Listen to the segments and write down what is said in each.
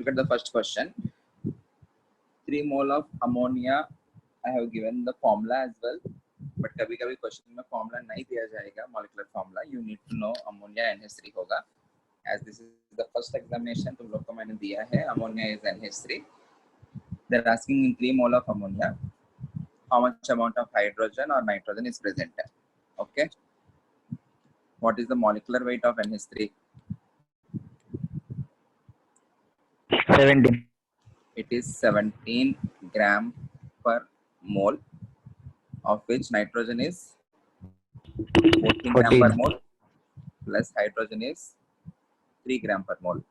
Look at the first question. 3 mole of ammonia. I have given the formula as well, but कभी-कभी question में formula नहीं दिया जाएगा, molecular formula. You need to know ammonia NH3 होगा. As this is the first examination, तुम लोग को मैंने दिया है ammonia is NH3. They're asking in 3 mole of ammonia, how much amount of hydrogen or nitrogen is present? Okay. What is the molecular weight of NH3? 17. It is 17 gram per mole, of which nitrogen is 14 gram per mole plus hydrogen is 3 gram per mole.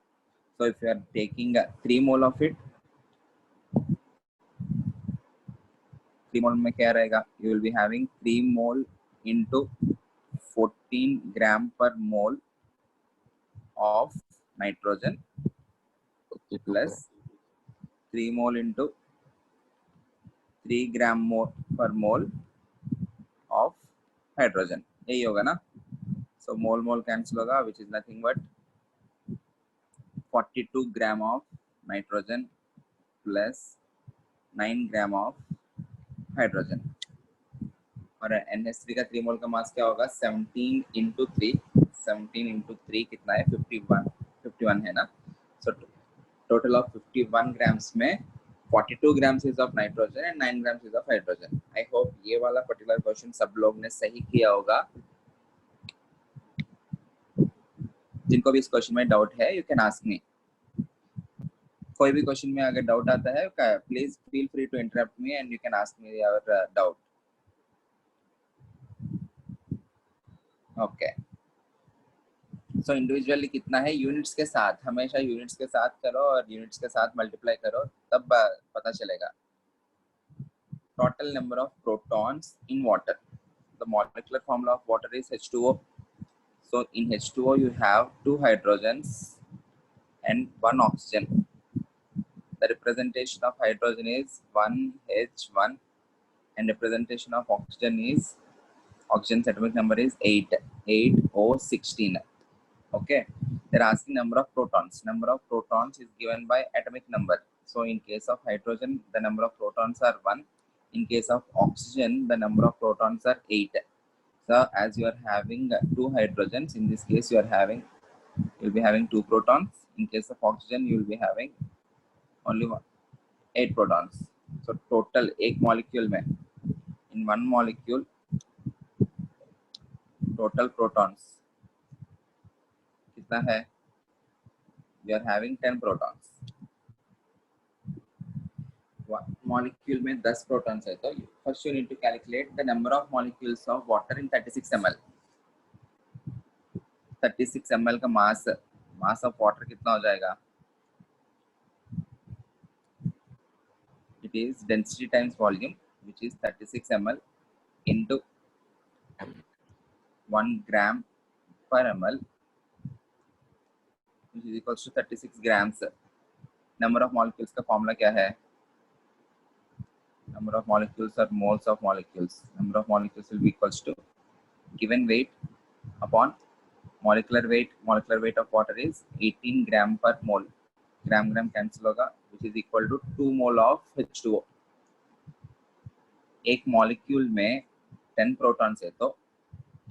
So if you are taking 3 mole of it, 3 mole में क्या रहेगा? You will be having 3 mole into 14 gram per mole of nitrogen plus 3 mole into 3 gram per mole of hydrogen. यही होगा ना? So mole cancel होगा, which is nothing but 42 gram of nitrogen plus 9 gram of hydrogen. और NH3 का 3 मोल का मास क्या होगा? 17 into 3. 17 into 3 कितना है? 51 है ना? So total of 51 grams में 42 grams is of nitrogen and 9 grams is of hydrogen. I hope ये वाला particular question सब लोग ने सही किया होगा. जिनको भी इस क्वेश्चन में डाउट है, you can ask me. कोई भी क्वेश्चन में अगर डाउट आता है, please feel free to interrupt me and you can ask me your doubt. Okay. So individually कितना है? यूनिट्स के साथ, हमेशा यूनिट्स के साथ करो और यूनिट्स के साथ मल्टीप्लाई करो, तब पता चलेगा. Total number of protons in water. The molecular formula of water is H2O. So in H2O you have 2 hydrogens and 1 oxygen. The representation of hydrogen is 1H1 and representation of oxygen is, oxygen's atomic number is 8O16. Okay, they're asking number of protons. Number of protons is given by atomic number. So in case of hydrogen, the number of protons are 1. In case of oxygen, the number of protons are 8. So as you are having 2 hydrogens, in this case you'll be having 2 protons. In case of oxygen, you will be having only 8 protons. So total एक molecule में, in one molecule, total protons कितना है? We are having 10 protons. Molecule में 10 protons है, तो first you need to calculate the number of molecules of water in 36 ml. 36 ml का mass of water कितना हो जाएगा? It is density times volume, which is 36 ml into 1 gram per ml, which is equals to 36 grams. Number of molecules का formula क्या है? Number of molecules are moles of molecules. Number of molecules will be equals to given weight upon molecular weight. Molecular weight of water is 18 gram per mole. Gram cancel होगा, which is equal to 2 mole of H2O. एक molecule में 10 protons है, तो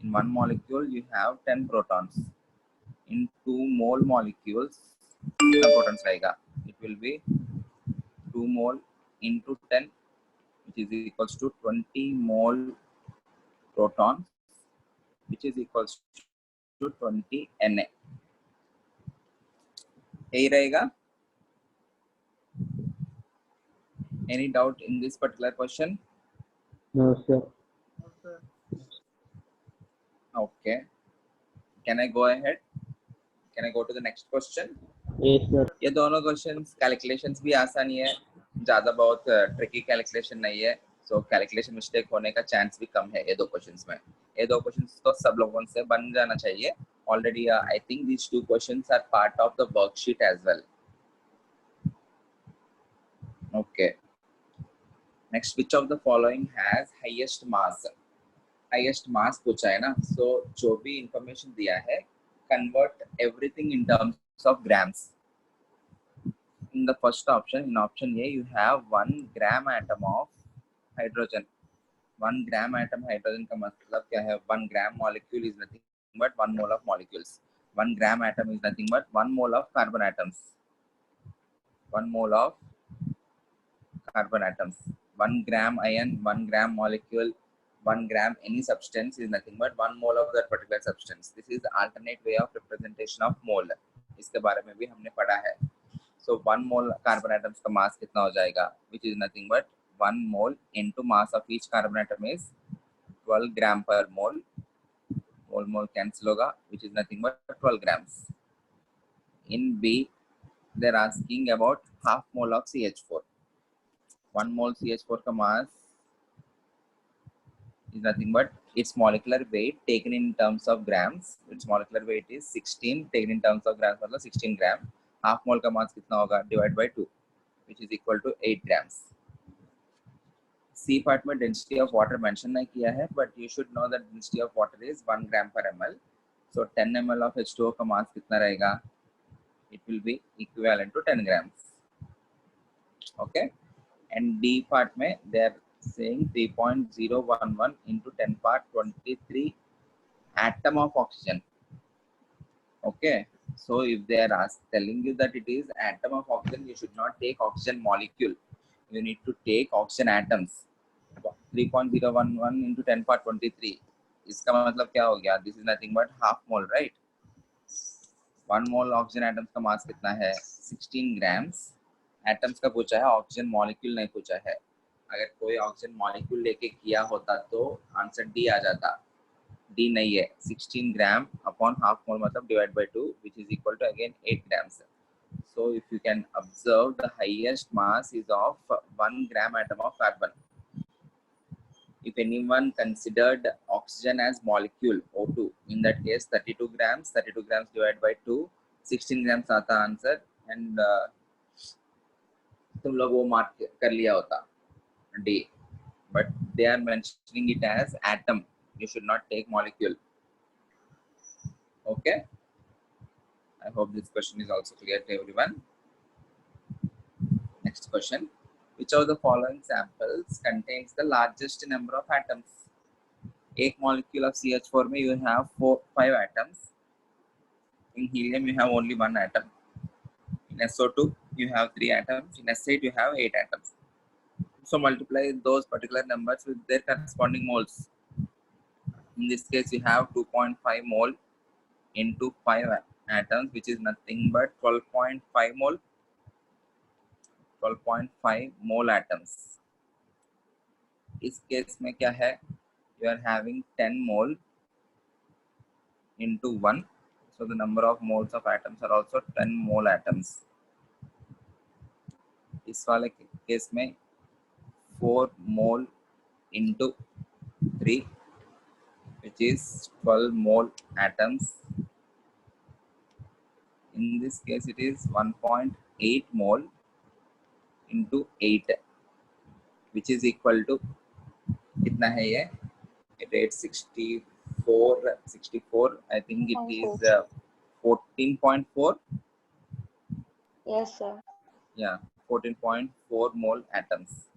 in one molecule you have 10 protons. In 2 mole molecules, कितना protons रहेगा? It will be 2 mole into 10, which is equals to 20 mole protons, which is equals to 20 Na. यही रहेगा. Any doubt in this particular question? No, sir. Okay. Can I go ahead? Can I go to the next question? Yes, sir. ये दोनों questions calculations भी आसान ही है, ज्यादा बहुत tricky calculation नहीं है, सो कैलकुलेशन मिस्टेक होने का चांस भी कम है ये दो क्वेश्चंस में. ये दो क्वेश्चंस तो सब लोगों से बन जाना चाहिए already. I think these 2 questions are part of the worksheet as well. Okay. Next, which of the following has highest mass? Highest mass पूछा है ना, so जो भी information दिया है, convert everything in terms of grams. in the first option, in option A, you have 1 gram atom of hydrogen. 1 gram atom hydrogen का मतलब क्या है? 1 gram molecule is nothing but 1 mole of molecules. 1 gram atom is nothing but 1 mole of carbon atoms. 1 mole of carbon atoms. 1 gram ion, 1 gram molecule, 1 gram any substance is nothing but 1 mole of that particular substance. This is the alternate way of representation of mole. इसके बारे में भी हमने पढ़ा है. So 1 mole carbon atoms का mass कितना हो जाएगा? Which is nothing but 1 mole into mass of each carbon atom is 12 gram per mole. Mole cancel होगा, which is nothing but 12 grams. In B, they're asking about half mole of CH4. 1 mole CH4 का mass is nothing but its molecular weight taken in terms of grams. Its molecular weight is 16, taken in terms of grams मतलब 16 gram. Half mole का mass कितना होगा? Divide by 2, which is equal to 8 grams. C part में density of water mention नहीं किया है, but you should know that density of water is 1 gram per ml. So 10 ml of H2O का mass कितना रहेगा? It will be equivalent to 10 grams. Okay. And D part में they are saying 3.011 into 10 power 23 atom of oxygen. Okay. So if they are telling you that it is atom of oxygen, you should not take oxygen molecule. You need to take oxygen atoms. 3.011 into 10 power 23. इसका मतलब क्या हो गया? This is nothing but half mole, right? 1 mole oxygen atoms का मास कितना है? 16 grams. Atoms का पूछा है, ऑक्सीजन मॉलिक्यूल नहीं पूछा है. अगर कोई ऑक्सीजन मॉलिक्यूल लेके किया होता तो आंसर डी आ जाता. डी नहीं है. 16 ग्राम अपॉन हाफ मोल मतलब divide by 2, which is equal to again 8 grams. So if you can observe, the highest mass is of 1 gram atom of carbon. If anyone considered oxygen as molecule O2, in that case 32 grams divided by 2, 16 grams आता answer. And तुम लोग वो mark कर लिया होता D, but they are mentioning it as atom. You should not take molecule. Okay, I hope this question is also clear to everyone. Next question, which of the following samples contains the largest number of atoms? एक molecule of CH4 में you have 5 atoms. In helium you have only 1 atom. In SO2 you have 3 atoms. In S8 you have 8 atoms. So multiply those particular numbers with their corresponding moles. In this case you have 2.5 mole into 5 atoms, which is nothing but 12.5 mole. 12.5 mole atoms. इस case में क्या है? You are having 10 mole into 1. So the number of moles of atoms are also 10 mole atoms. इस वाले case में 4 mole into 3, which is 12 mole atoms. In this case it is 1.8 mole into 8, which is equal to कितना है ये? It 64. I think it is 14.4. Yes, sir. Yeah, 14.4 mole atoms.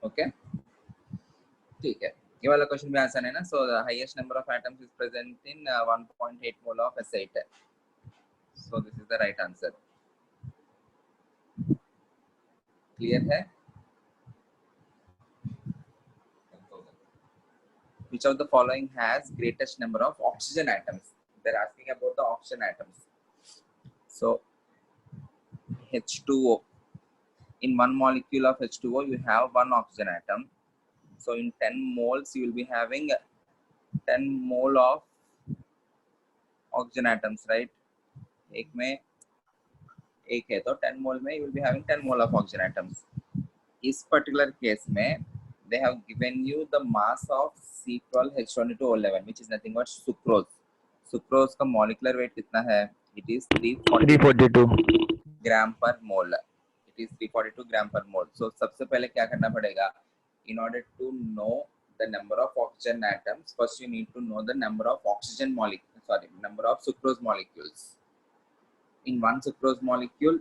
Okay, ठीक है. ये वाला क्वेश्चन भी आसान है ना. So the highest number of atoms is present in 1.8 mole of S8. So this is the right answer. Clear है? Which of the following has greatest number of oxygen atoms? They're asking about the oxygen atoms. So H2O. In 1 molecule of H2O, you have 1 oxygen atom. So in 10 moles, you will be having 10 mole of oxygen atoms, right? एक में एक है तो 10 mole में you will be having 10 mole of oxygen atoms. इस particular case में they have given you the mass of C12H22O11, which is nothing but sucrose. Sucrose का molecular weight कितना है? It is 342 gram per mole. It is 342 gram per mole. So सबसे पहले क्या करना पड़ेगा? In order to know the number of oxygen atoms, first you need to know the number of number of sucrose molecules. In one sucrose molecule,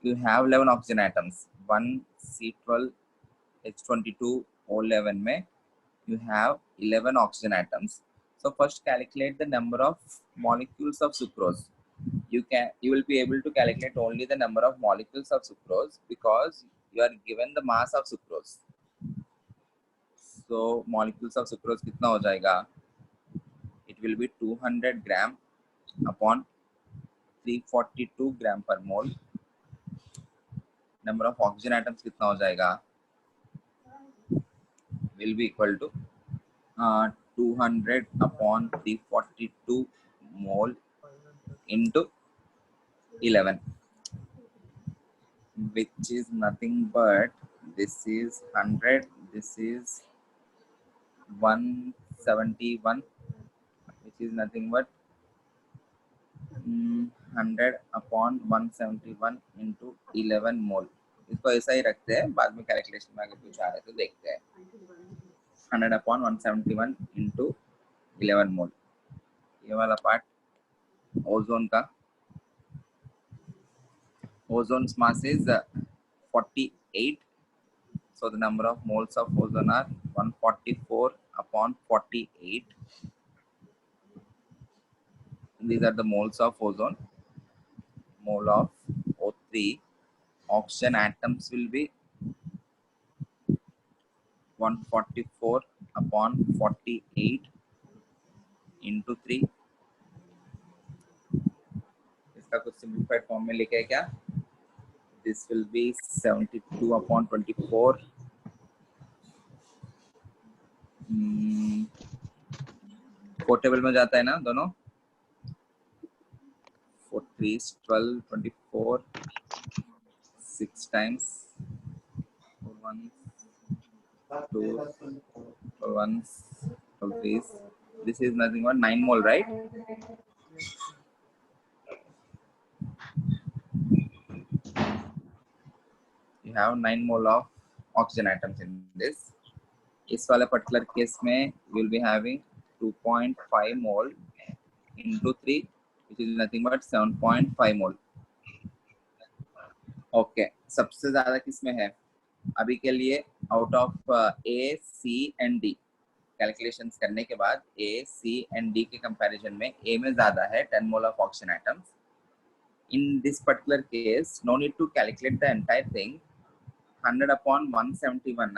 you have 11 oxygen atoms. One C12H22O11 में you have 11 oxygen atoms. So first calculate the number of molecules of sucrose. You will be able to calculate only the number of molecules of sucrose because you are given the mass of sucrose. So molecules of sucrose कितना हो जाएगा? It will be 200 gram upon 342 gram per mole. Number of oxygen atoms कितना हो जाएगा? Will be equal to 200 upon 342 mole into 11, which is nothing but this is 100, this is 171, which is nothing but 100 upon 171 into 11 mole. इसको ऐसा ही रखते हैं, बाद में calculation में अगर कुछ आ रहा है तो देखते हैं. 100 upon 171 into 11 mole. ये वाला पार्ट ओजोन का. Ozone's mass is 48. So the number of moles of ozone are 144 upon 48. These are the moles of ozone. Mole of O3. Oxygen atoms will be 144 upon 48 into 3. इसका कुछ simplified form में लिखे क्या? This will be 72 upon 24. Four table में जाता है ना दोनों. 4 3 12 24 6 times 4 1 2 4 1 4 3. This is nothing but 9 mole, right? You have 9 mole of oxygen atoms in this. इस वाले पर्टिकुलर केस में you will be having 2.5 mole into 3, which is nothing but 7.5 mole. Okay, सबसे ज्यादा किस में है अभी के लिए? Out of A, C and D calculations करने के बाद A, C and D के कंपैरिजन में A में ज्यादा है 10 mole of oxygen atoms. In this particular case, no need to calculate the entire thing. 100 upon 171.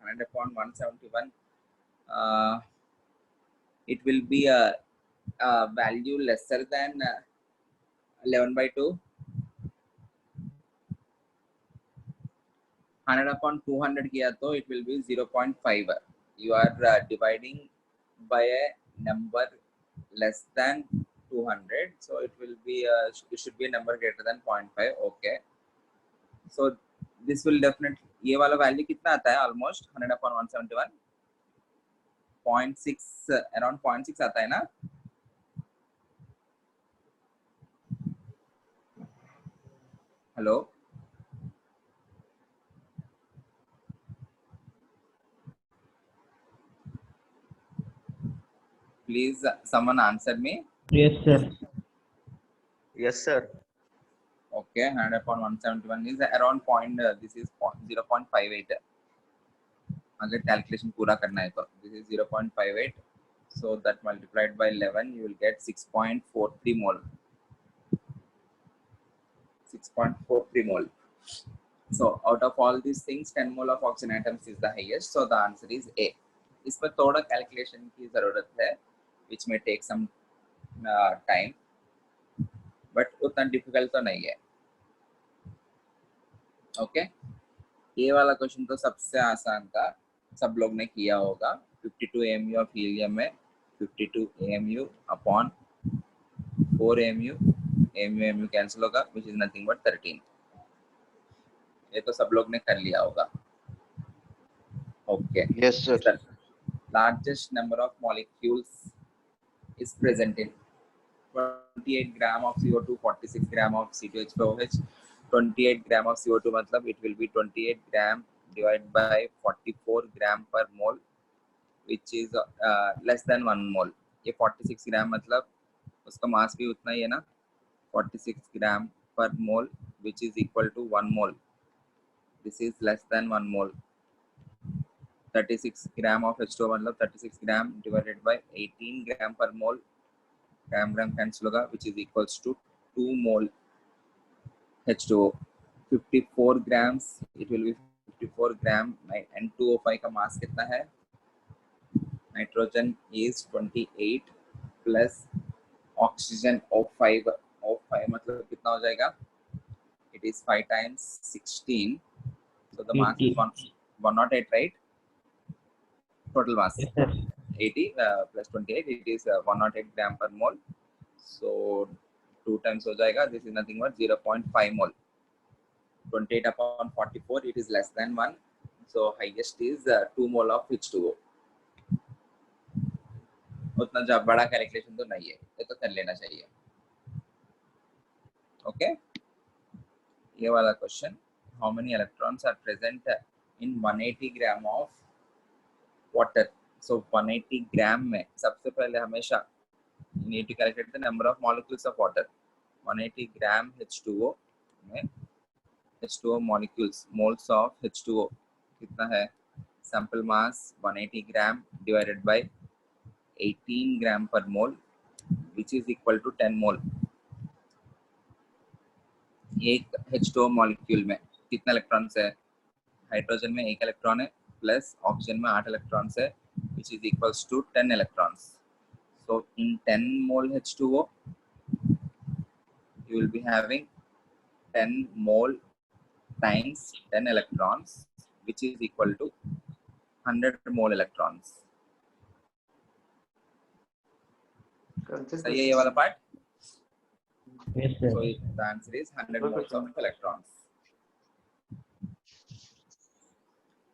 100 upon 171. It will be a value lesser than 11/2. 100 upon 200 किया तो it will be 0.5. You are dividing by a number less than 200, so it will be it should be a number greater than 0.5. Okay, so this will definitely, ये वाला value कितना आता है? Almost 100 upon 171 0.6, around 0.6 आता है ना? Hello, please someone answer me. Yes, sir. Yes, sir. Okay, 100 upon 171 is around this is 0.58. अगर calculation पूरा करना है तो this is 0.58. So that multiplied by 11, you will get 6.43 mole. 6.43 mole. So out of all these things, 10 mole of oxygen atoms is the highest. So the answer is A. इसमें थोड़ा calculation की जरूरत है, which may take some time, but उतना difficult तो नहीं है. Okay, ये वाला क्वेश्चन तो सबसे आसान था, सब लोग ने किया होगा. 52 AMU ऑफ हीलियम में 52 AMU upon 4 AMU. AMU cancel होगा, which is nothing but 13. ये तो सब लोग ने कर लिया होगा. Okay. Yes, sir. Largest number of molecules is present in 28 gram of CO2, 46 gram of C2H4OH. 28 gram of CO2 मतलब it will be 28 gram divided by 44 gram per mole, which is less than 1 mole. ये 46 ग्राम मतलब उसका मास भी उतना ही है ना, 46 gram पर mole which is equal to 1 mole. This is less than 1 mole. 36 gram of H2O मतलब 36 ग्राम डिवाइडेड बाय 18 ग्राम पर मोल, ग्राम ग्राम कैंसिल होगा, which is equals to 2 mole H2O. 54 grams, it will be 54 gram. N2O5 का मास कितना है? Nitrogen is 28 plus oxygen O5. O5 मतलब कितना हो जाएगा? It is 5 times 16, so the mass is 108, right? Total mass Yes, sir. 80 plus 28, it is 108 gram per mole. So 2 times हो जाएगा. This is nothing but 0.5 mole. 28 upon 44, it is less than 1. So highest is 2 mole of H2O. उतना जो बड़ा calculation तो नहीं है, ये तो कर लेना चाहिए. ओके, ये वाला question, how many electrons are present in 180 gram of water. So 180 gram में सबसे पहले हमेशा you need to calculate the number of molecules of water. 180 gram H2O में H2O molecules, moles of H2O कितना है? Sample mass 180 gram divided by 18 gram per mole, which is equal to 10 mole. एक H2O molecule में कितना electrons है? Hydrogen में 1 electron है plus oxygen में 8 इलेक्ट्रॉन्स है, which is equals to 10 electrons. So in 10 mole H2O, you will be having 10 mole times 10 electrons, which is equal to 100 mole electrons. सही है ये वाला part? Yes, sir. So the answer is 100 moles of electrons.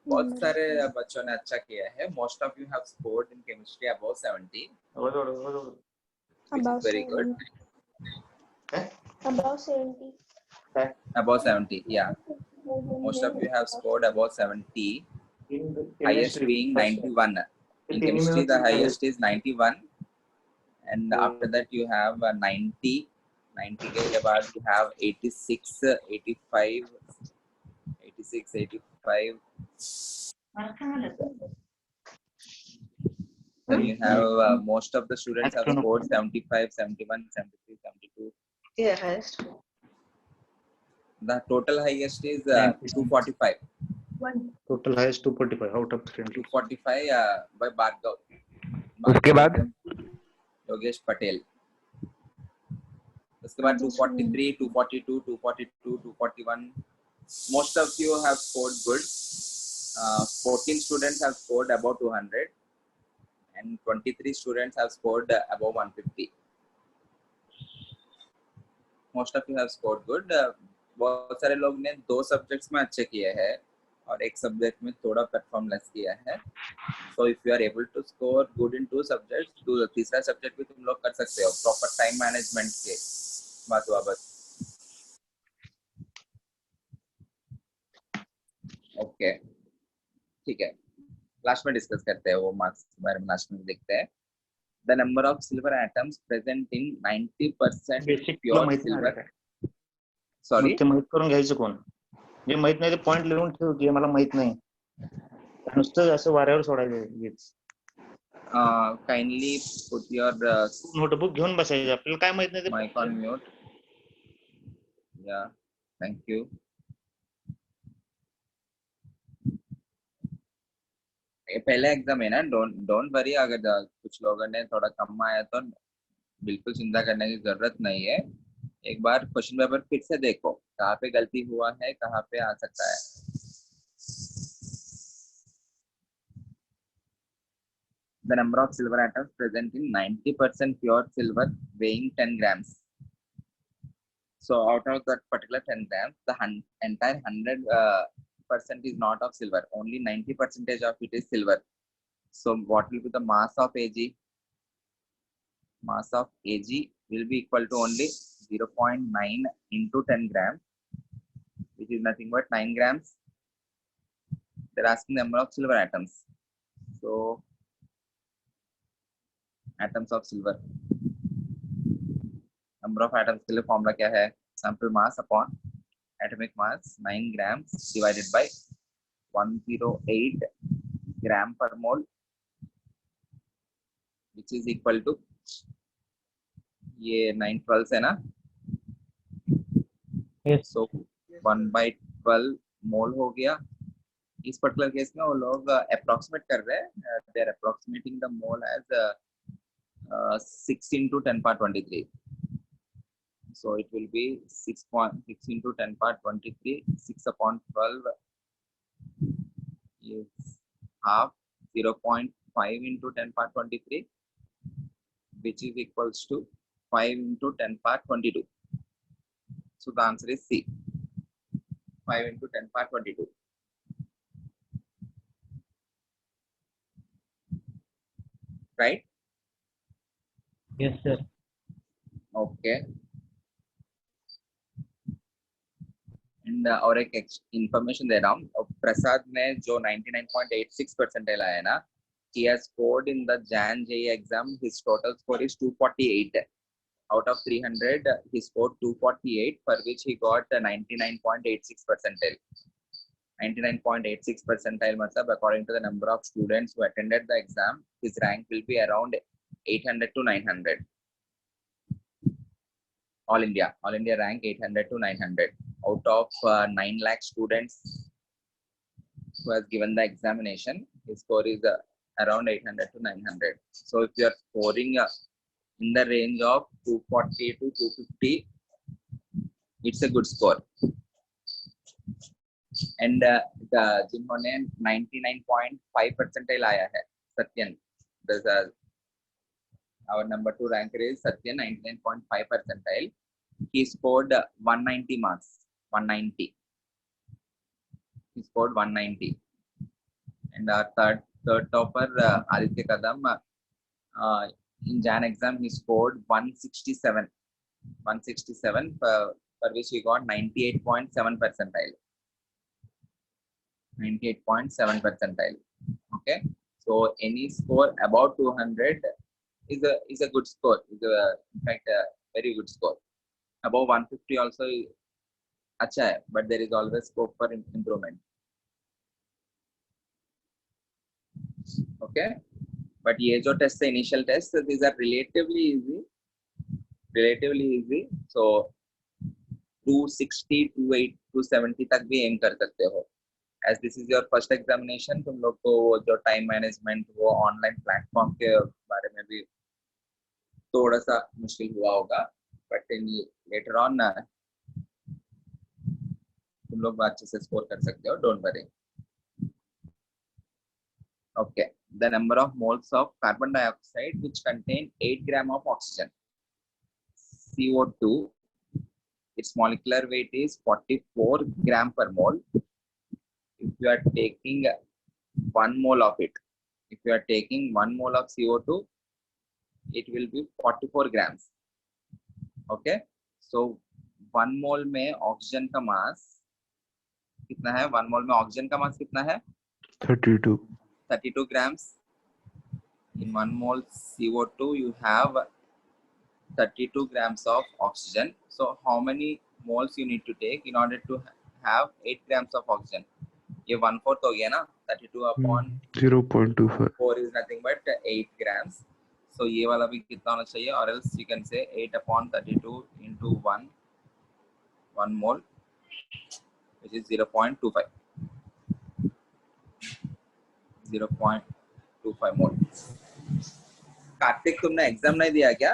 बहुत सारे बच्चों ने अच्छा किया है. Most of you have scored in chemistry above 70, which is Above very good. 70. Above 70. Above 70, yeah. Most of you have scored above 70. Highest being 91. In chemistry, the highest is 91, and after that you have 90. 90 के बाद you have 86, 85, 86, 85. Then you have most of the students have scored 75, 71, 73, 72. Yeah, highest. The total highest is 245. Total highest 245 out of 300. 245 by Bhargav. उसके बाद योगेश पटेल. उसके बाद 243, 242, 242, 241. Most of you have scored good. 14 students have scored above 200, and 23 students have scored above 150. Most of you have scored good. बहुत सारे लोग ने 2 subjects में अच्छे किए हैं और एक सब्जेक्ट में थोड़ा परफॉर्म लेस किया है. So if you are able to score good in 2 subjects, तो तीसरा सब्जेक्ट भी तुम लोग कर सकते हो. प्रॉपर टाइम मैनेजमेंट के बात हुआ बस. ओके, ठीक है, लास्ट में डिस्कस करते हैं वो मार्क्स के बारे में. लास्ट में देखते हैं. The number of silver atoms present in 90% basic तुला pure माहित नाही silver. काय? Sorry. मग ते माहित करून घ्यायचं कोण? जे माहित नाही ते पॉइंट लिहून ठेव की मला माहित नाही. नुसतं असं वाऱ्यावर सोडायचं हेच. Kindly put your नोटबुक घेऊन बसायचं. आपल्याला काय माहित नाही ते mic on mute. Yeah, thank you. ये पहला एग्जाम है ना, डोंट वरी. अगर कुछ लोगों ने थोड़ा कम आया तो बिल्कुल चिंता करने की जरूरत नहीं है. एक बार क्वेश्चन पेपर फिर से देखो, कहाँ पे गलती हुआ है, कहाँ पे आ सकता है. The number of silver atoms present in 90% pure silver weighing 10 grams. So out of that particular 10 grams, the entire 100% is not of silver. Only 90% of it is silver. So what will be the mass of Ag? Mass of Ag will be equal to only 0.9 into 10 grams, which is nothing but 9 grams. They're asking the number of silver atoms. So atoms of silver. Number of atoms के लिए formula क्या है? Sample mass upon atomic mass 9 grams divided by 108 gram per mole, which is equal to ये 9/12 है ना? Yes. So 1/12 मोल हो गया. इस पर्टिकुलर केस में वो लोग अप्रोक्सीमेट कर रहे हैं. They are approximating the mole as 6 into 10 power 23. So it will be 6 into 10 power 23. 6 upon 12 is half. 0.5 into 10 power 23, which is equals to 5 into 10 power 22. So the answer is C. 5 into 10 power 22. Right? Yes, sir. Okay. And और एक information दे रहा हूँ. प्रसाद ने जो 99.86 percentile आया ना, he has scored in the Jan JEE exam. His total score is 248. Out of 300, he scored 248, for which he got 99.86 percentile. 99.86 percentile matlab according to the number of students who attended the exam, his rank will be around 800 to 900. All India rank 800 to 900 out of 9 lakh students who has given the examination. His score is around 800 to 900. So if you are scoring in the range of 240 to 250, it's a good score. And जिन्होंने 99.5 percentile आया है, Satyan, our number 2 ranker is Satyan, 99.5 percentile. He scored 190 marks. 190. He scored 190. And our third topper, Aditya Kadam, in Jan exam he scored 167. 167 for which he got 98.7 percentile. 98.7 percentile. Okay. So any score above 200 is a good score. Is in fact a very good score. Above 150 also अच्छा है, but there is always scope for improvement. Okay, but ये जो test है initial test, these are relatively easy. So 260, 280, 270 तक भी aim कर सकते हो. As this is your first examination, तुम लोग को जो time management वो online platform के बारे में भी थोड़ा सा मुश्किल हुआ होगा, but later on तुम लोग अच्छे से स्कोर कर सकते हो, don't worry. Okay, the number of moles of carbon dioxide which contain 8 gram of oxygen. CO2, its molecular weight is 44 gram per mole. If you are taking 1 mole of it, if you are taking 1 mole of CO2, it will be 44 grams. Okay, so 1 mole में oxygen का मास कितना है? 1 mole में oxygen का मास कितना है? 32 grams. In 1 mole CO2 you have 32 grams of oxygen. So how many moles you need to take in order to have 8 grams of oxygen? ये 1/4 हो गया ना? 32 upon 0.25. 4 is nothing but 8 grams. So ये वाला भी कितना होना चाहिए? Or else you can say 8 upon 32 into 1 mole, which is 0.25. 0.25 मोल. कार्तिक तुमने एग्जाम नहीं दिया क्या?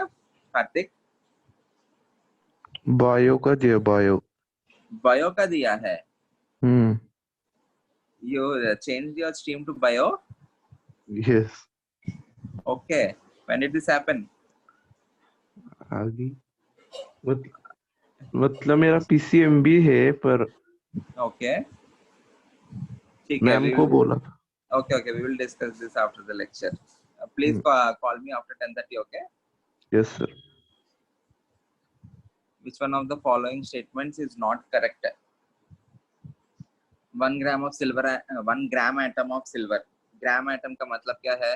कार्तिक बायो का दिया. बायो का दिया है. You changed your stream to bio? Yes. Okay. When did this happen? आगे मतलब मेरा PCMB है पर Okay. ठीक है. मैम को बोला था. Okay. We will discuss this after the lecture. Please call me after 10:30. Okay. Yes, sir. Which one of the following statements is not correct? 1 gram of silver, 1 gram atom of silver. Gram atom का मतलब क्या है?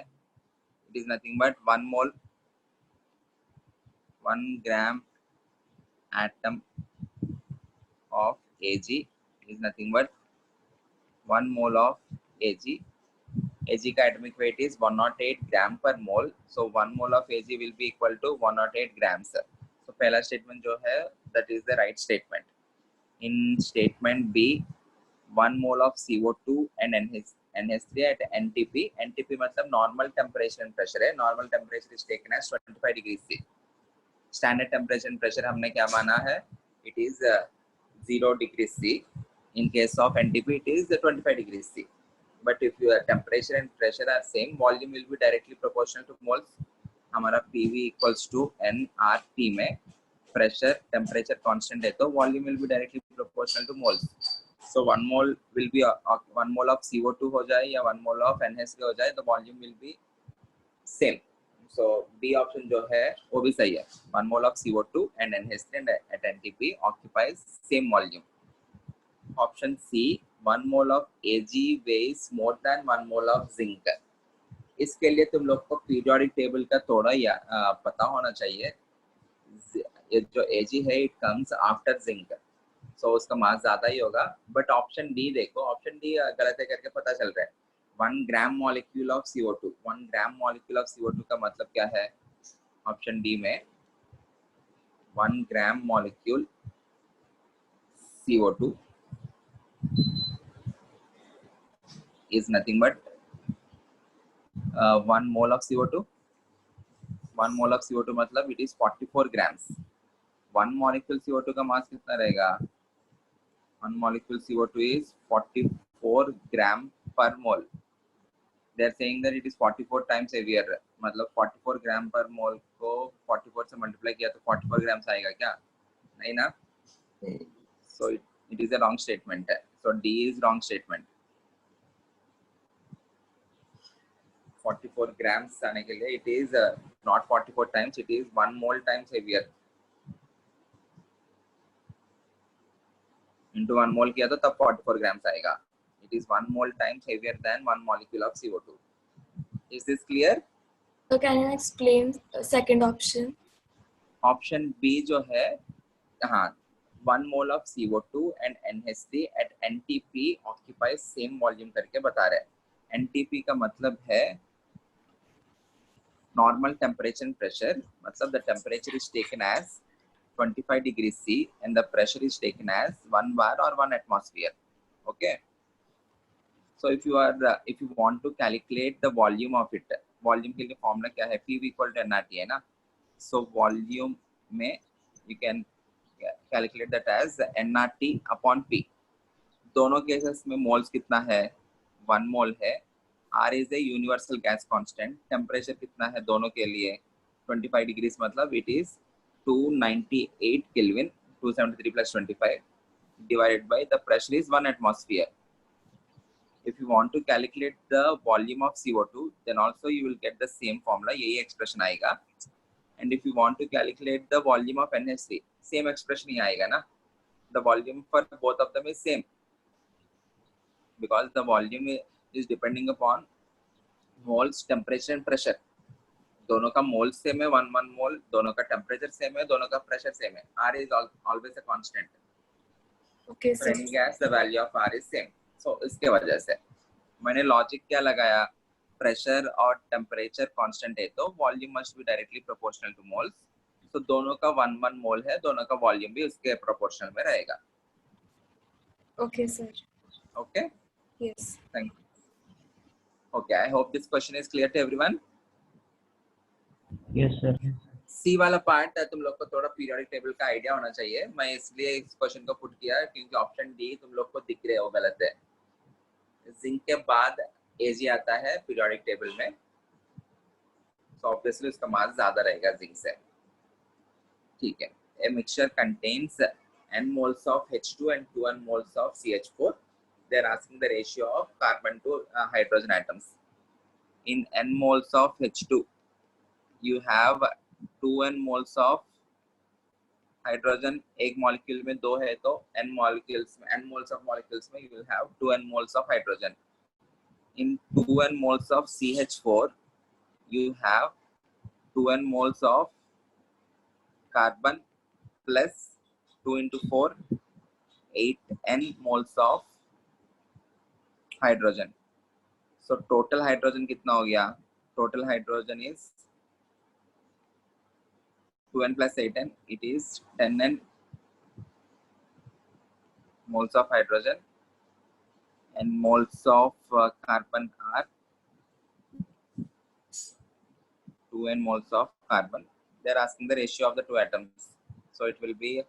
It is nothing but 1 mole 1 gram atom of Ag is nothing but 1 mole of Ag. Ag का atomic weight is 108 gram per mole. So 1 mole of Ag will be equal to 108 grams. So पहला statement जो है that is the right statement. In statement B, 1 mole of CO2 and NH3 at NTP. NTP मतलब normal temperature and pressure है. Normal temperature is taken as 25 degrees C. Standard temperature and pressure हमने क्या माना है? It is 0 degrees C. In case of NTP, it is 25 degrees C. But if your temperature and pressure are same, volume will be directly proportional to moles. हमारा PV equals to nRT में pressure, temperature constant है तो volume will be directly proportional to moles. So 1 mole will be 1 mole of CO2 हो जाए या 1 mole of NH3 हो जाए तो volume will be same. So B option जो है वो भी सही है. 1 mole of CO2 and NH3 at NTP occupies same volume. Option C, 1 mole of Ag weighs more than 1 mole of zinc. इसके लिए तुम लोग को पीरियोडिक टेबल का थोड़ा पता होना चाहिए. ये जो Ag है it comes after zinc, so उसका मास ज्यादा ही होगा. बट ऑप्शन डी देखो, ऑप्शन डी गलत है करके पता चल रहा है. 1 gram molecule of CO2. 1 gram molecule of CO2 का मतलब क्या है? ऑप्शन डी में 1 gram molecule CO2 is nothing but 1 mole of CO2. 1 mole of CO2 मतलब it is 44 grams. 1 molecule CO2 का मास कितना रहेगा? 1 molecule CO2 is 44 gram per mole. They are saying that it is 44 times heavier. मतलब 44 gram per mole को 44 से multiply किया तो 44 grams आएगा क्या? नहीं ना? So it is a wrong statement. So D is wrong statement. 44 grams आने के लिए it is not 44 times, it is 1 mole times heavier. Into 1 mole किया तो तब 44 grams आएगा. It is 1 mole times heavier than 1 molecule of CO2. Is this clear? So can you explain second option? Option B जो है, हाँ, 1 mole of CO2 and NH3 at NTP occupies same volume करके बता रहे हैं. NTP का मतलब है normal temperature and pressure. मतलब the temperature is taken as 25 degrees C and the pressure is taken as 1 bar or 1 atmosphere. Okay. So if you want to calculate the volume of it, volume के लिए formula क्या है? P equal to nRT है ना? So volume में you can calculate that as nRT upon P. दोनों cases में moles कितना है? 1 मोल है. R is a universal gas constant. Temperature कितना है दोनों के लिए? 25 डिग्रीज मतलब it is 298 Kelvin. 273 plus 25 divided by the pressure is 1 atmosphere. If you want to calculate the volume of CO2, then also you will get the same formula. यही expression आएगा. And if you want to calculate the volume of NH3, same expression ही आएगा ना? The volume for both of them is same because the volume is depending upon moles, temperature and pressure. दोनों का mole same है, 1 मोल. दोनों का temperature same है, दोनों का प्रेशर सेम है. R is always a constant. Okay, For sir. any gas, the value of R is same. So इसके वजह से मैंने लॉजिक क्या लगाया? प्रेशर और टेम्परेचर कांस्टेंट है तो volume must be directly proportional two moles. तो दोनों का 1 मोल है, दोनों का वॉल्यूम भी उसके प्रोपोर्शनल में रहेगा. Okay, sir. Okay. Yes. Thank you. Okay, I hope this question is clear to everyone. Yes, sir. सी वाला पार्ट तुम लोग को थोड़ा पीरियोडिक टेबल का आइडिया होना चाहिए. मैं इसलिए इस क्वेश्चन को पुट किया क्योंकि ऑप्शन डी तुम लोग को दिख रहे हो गलत है. जिंक के बाद एजी आता है पीरियोडिक टेबल में, so obviously उसका मास ज्यादा रहेगा जिंक से. ठीक है. A mixture contains n moles of H2 and 2n moles of CH4. They are asking the ratio of carbon to hydrogen atoms. In n moles of H2, you have 2n moles of hydrogen. एक molecule में 2 है तो n molecules में, n moles of molecules में you will have 2n moles of hydrogen. In 2n moles of CH4, you have 2n moles of carbon plus 2 into 4 8n moles of hydrogen. So total hydrogen कितना हो गया? Total hydrogen is 2n plus 8n. It is 10n moles of hydrogen, and moles of carbon are 2n moles of carbon. They're asking the ratio of the two atoms. So it will be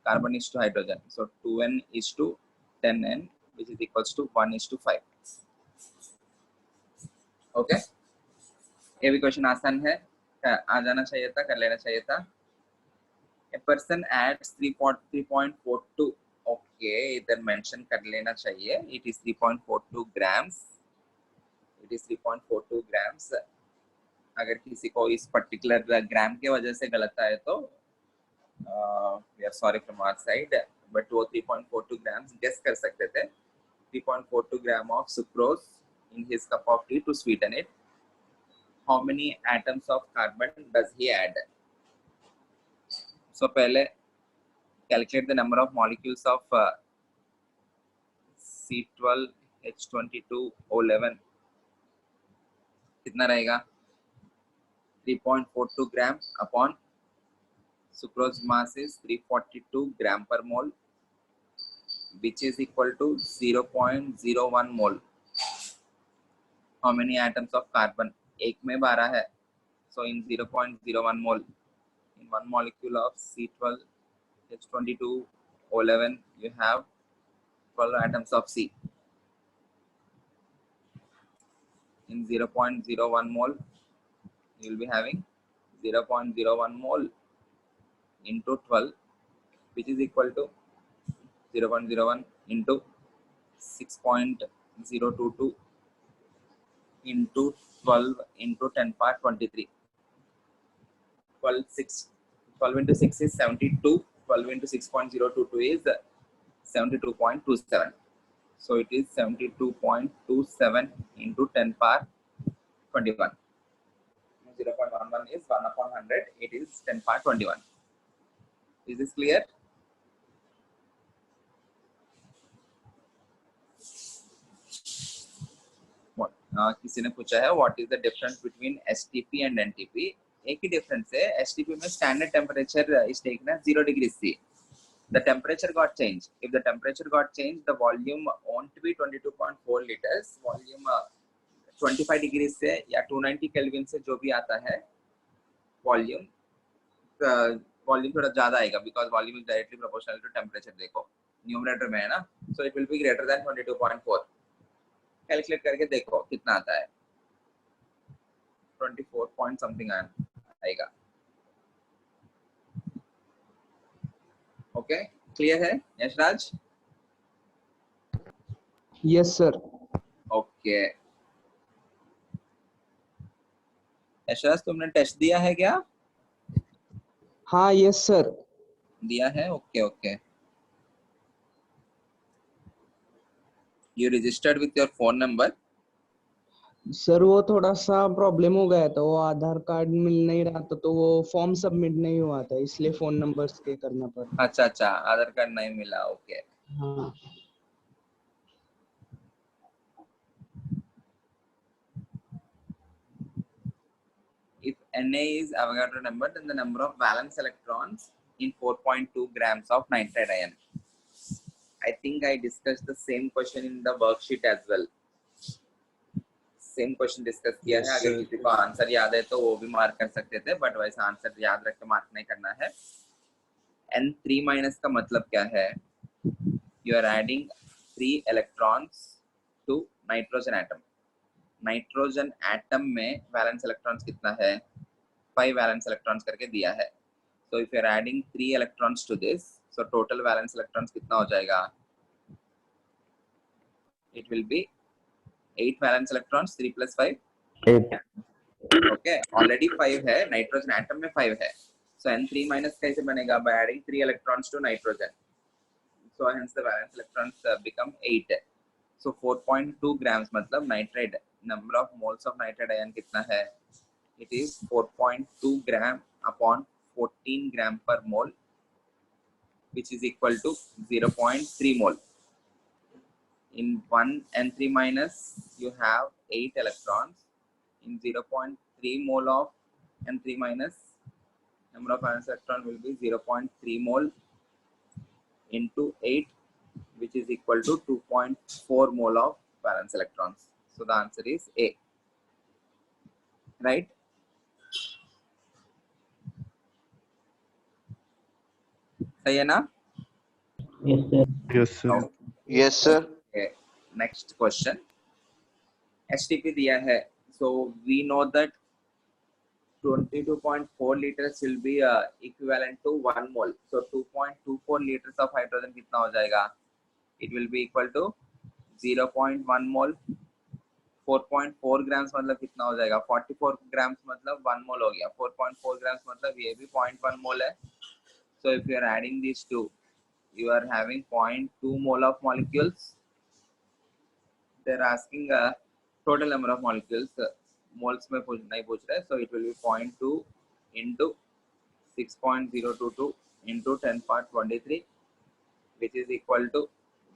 carbon is to hydrogen. So 2n is to 10n, which is equals to 1 is to 5. Okay. ये भी question आसान है, आ जाना चाहिए था, कर लेना चाहिए था. A person adds 3.42. Okay, इधर मेंशन कर लेना चाहिए. It is 3.42 grams. It is 3.42 grams. अगर किसी को इस पर्टिकुलर ग्राम के वजह से गलत आए तो we are sorry from our side, but वो 3.42 grams guess कर सकते थे. 3.42 gram of sucrose in his cup of tea to sweeten it. How many atoms of carbon does he add? So पहले calculate the number of molecules of C12H22O11. कितना रहेगा? 3.42 gram upon sucrose mass is 342 gram per mole, which is equal to 0.01 mole. How many atoms of carbon? एक में 12 है. So in 0.01 mole, in one molecule of C12H22O11, you have 12 atoms of C. In 0.01 mole, you will be having 0.01 mole into 12, which is equal to 0.01 into 6.022 into 12 into 10 power 23. 12 into 6 is 72. 12 into 6.022 is 72.27. So it is 72.27 into 10 power 21. 0.11 is 1 upon 100. It is 10 power 21. Is this clear? किसी ने पूछा है what is the difference between STP and NTP. एक ही डिफरेंस है. STP में standard temperature is taken as 0 degree C. The temperature got changed. If the temperature got changed, the volume won't be 22.4 liters. Volume 25 degree से या 290 kelvin से जो भी आता है वॉल्यूम थोड़ा ज्यादा आएगा, because volume is directly proportional to temperature. देखो न्यूमरेटर में है ना, so it will be greater than 22.4. Calculate करके देखो कितना आता है. 24 पॉइंट समथिंग आएगा. ओके, क्लियर है Yashraj? Yes sir. Okay Yashraj, तुमने टेस्ट दिया है क्या? हाँ यस सर. दिया है. Okay okay. You registered with your phone number? Sir वो थोड़ा सा प्रॉब्लम हो गया था, वो आधार कार्ड मिल नहीं रहा था तो वो फॉर्म सबमिट नहीं हुआ था, इसलिए फोन नंबर्स के करना पड़ा. अच्छा अच्छा, आधार कार्ड नहीं मिला. ओके. हाँ. If Na is Avogadro number, then the number of valence electrons in 4.2 grams of nitride ion. I think I discussed the same question in the worksheet as well. Same question discuss किया है. अगर किसी को answer याद है तो वो भी मार्क कर सकते थे, बट वैसा आंसर याद रख के मार्क नहीं करना है. N3 माइनस का मतलब क्या है? You are adding 3 electrons to nitrogen atom. Nitrogen atom में वैलेंस इलेक्ट्रॉन्स कितना है? 5 वैलेंस इलेक्ट्रॉन्स करके दिया है. So if you are adding 3 electrons to this, so total valence electrons कितना हो जाएगा? It will be 8 valence electrons. 3 plus 5 8. okay, already 5 है. नाइट्रोजन एटम में 5 है. so N3 minus कैसे बनेगा? by adding 3 electrons to nitrogen. so hence the valence electrons become 8. so 4.2 grams मतलब nitride, number of moles of nitride ion कितना है? it is 4.2 gram upon 14 gram per mole, which is equal to 0.3 mole. In 1n3 minus, you have 8 electrons. In 0.3 mole of n3 minus, number of valence electron will be 0.3 mole into 8, which is equal to 2.4 mole of valence electrons. So the answer is A. Right? सही है ना? Yes, sir. Okay. Yes, sir. Okay. Next question. HTP दिया है. So we know that 22.4 liters will be equivalent to 1 mole. So 2.24 liters of hydrogen कितना हो जाएगा? It will be equal to 0.1 mole. 4.4 grams मतलब कितना हो जाएगा? 44 grams मतलब 1 mole हो गया. 4.4 grams मतलब ये भी 0.1 mole है. So if you are adding these two, you are having 0.2 mole of molecules. They are asking a total number of molecules. Moles में नहीं पूछ रहे. So it will be 0.2 into 6.022 into 10 power 23, which is equal to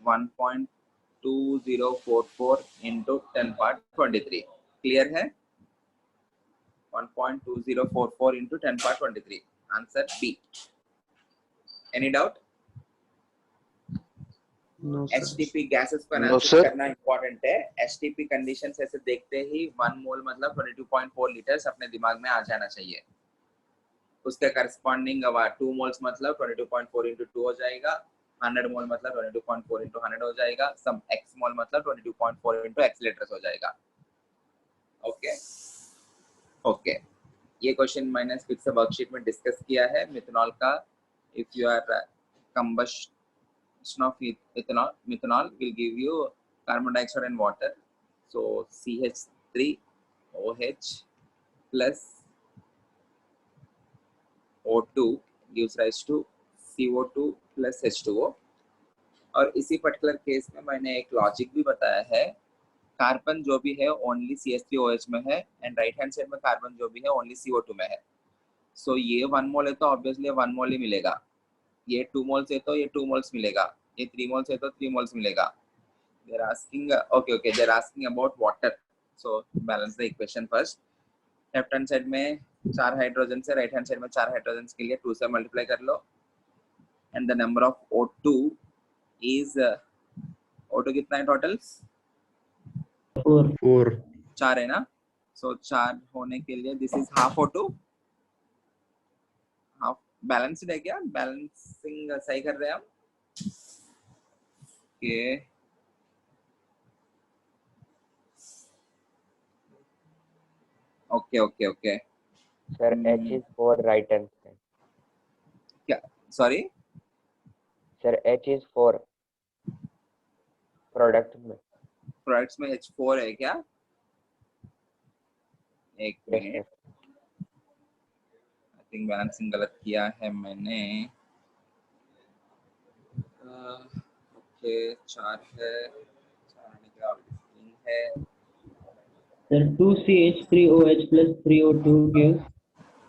1.2044 into 10 power 23. Clear है? 1.2044 into 10 power 23. Answer B. Any doubt? No, sir. HTP gases को No, analysis sir. करना important है. HTP conditions ऐसे देखते ही 1 mole मतलब 22.4 liters अपने दिमाग में आ जाना चाहिए. उसके corresponding 2 moles मतलब 22.4 into 2 हो जाएगा. 100 mole मतलब 22.4 into 100 हो जाएगा. Some x mole मतलब 22.4 into x liters हो जाएगा. Okay. Okay. ये क्वेश्चन मैंने फिर से वर्कशीट में डिस्कस किया है. मिथेनॉल का if you are combustion of methanol will give you carbon dioxide and water. So CH3OH plus O2 gives rise to CO2 plus H2O. और इसी पर्टिकुलर केस में मैंने एक लॉजिक भी बताया है. कार्बन जो भी है ओनली CH3OH में है एंड राइट हैंड साइड में कार्बन जो भी है ओनली CO2 में है. सो ये 1 मोल है तो ऑब्वियसली 1 मोल ही मिलेगा. ये 2 मोल्स है तो ये 2 मोल्स मिलेगा. ये 3 मोल्स है तो 3 मोल्स मिलेगा. They are asking okay they are asking about water. So balance the equation first. Left hand side में 4 हाइड्रोजन से राइट हैंड साइड में 4 हाइड्रोजन के लिए 2 से मल्टीप्लाई कर लो. And the number of O2 is O2 कितना है टोटल? 4. 4 है ना. सो 4 होने के लिए this is half O2. Half balanced है क्या? बैलेंसिंग सही कर रहे हैं हम. Okay. Sir, H is for right hand side. क्या? Sorry. Sir, H is for product में. प्रोडक्ट्स में H4 है क्या? एक Yes, minute. sir. I think balancing गलत किया है मैंने. ओके 4 है. 4 आने के बाद 3 है. Sir, 2CH3OH plus 3O2 gives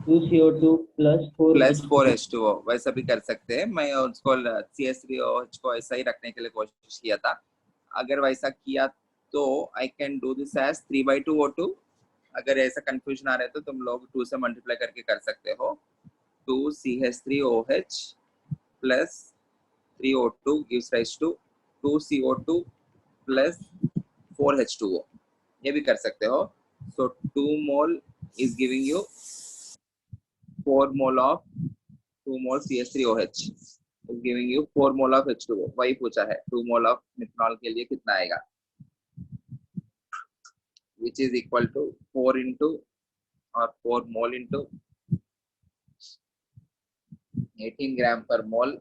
2CO2 plus 4 plus 4H2O. वैसा भी कर सकते हैं. मैं उसको CH3OH को ऐसा ही रखने के लिए कोशिश किया था. अगर वैसा किया तो I can do this as 3/2 O2. अगर ऐसा कंफ्यूजन आ रहा है तो तुम लोग 2 से मल्टीप्लाई करके कर सकते हो. 2CH3OH plus 3O2 gives rise to 2CO2 plus 4H2O. ये भी कर सकते हो. So 2 mole is giving you 4 mole of 2 mole CH3OH is giving you 4 mole of H2O. वही पूछा है. 2 mole of मिथेनॉल के लिए कितना आएगा? Which is equal to 4 into or 4 mole into 18 gram per mole,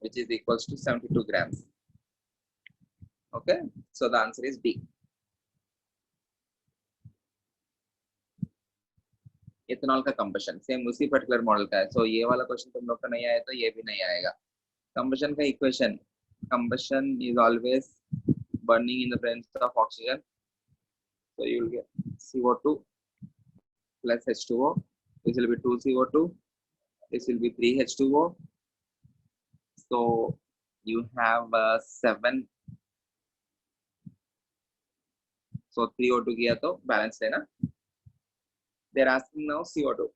which is equals to 72 grams. Okay, so the answer is B. Ethanol का combustion same उसी particular model का है. सो ये वाला क्वेश्चन तुम लोग का नहीं आया तो ये भी नहीं आएगा. कंबशन का equation. Combustion is always burning in the presence of oxygen. So you will get CO2 plus H2O This will be 2CO2. This will be 3H2O. So you have 7. So 3O2 किया तो balance लेना. They're asking now CO2.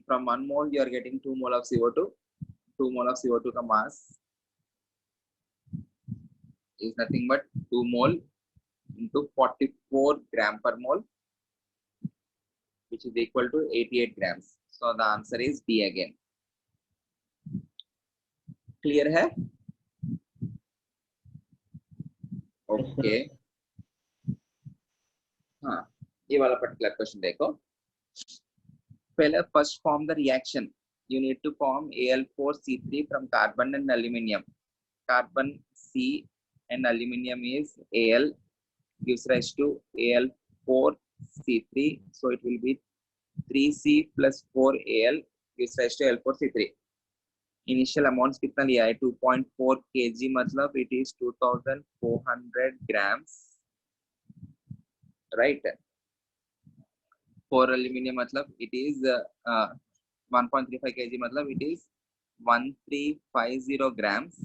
From 1 mole you are getting 2 mole of CO2. 2 mole of CO2 का mass is nothing but 2 mole into 44 gram per mole, which is equal to 88 grams. So the answer is D again. Clear है? Okay. हाँ, ये वाला particular question देखो. पहले first form the reaction. You need to form Al4C3 from carbon and aluminium. Carbon C and aluminium is Al, gives rise to Al4C3. So it will be 3C plus 4Al gives rise to Al4C3. Initial amounts कितना लिया है? 2.4 kg, मतलब it is 2400 grams, right? For aluminium मतलब it is 1.35 kg, मतलब it is 1350 grams.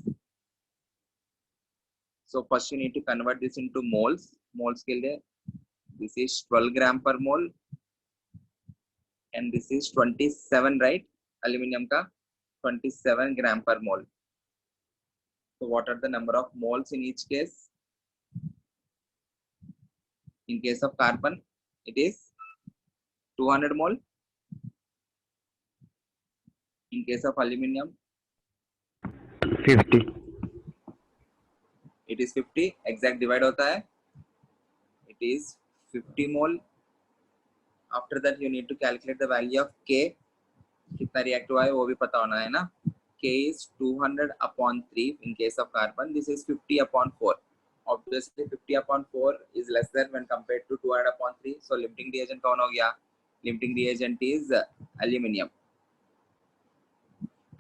So first you need to convert this into moles. Moles के लिए this is 12 gram per mole and this is 27, right? Aluminium का 27 gram per mole. So what are the number of moles in each case? In case of carbon, it is 200 mole. In case of aluminium, 50. it is 50. Exact divide होता है. It is 50 mole. After that, you need to calculate the value of K. कितना react हुआ है वो भी पता होना है ना. K is 200/3 in case of carbon. This is 50/4. Obviously 50/4 is lesser when compared to 200/3. So limiting reagent कौन हो गया? Limiting reagent is aluminium.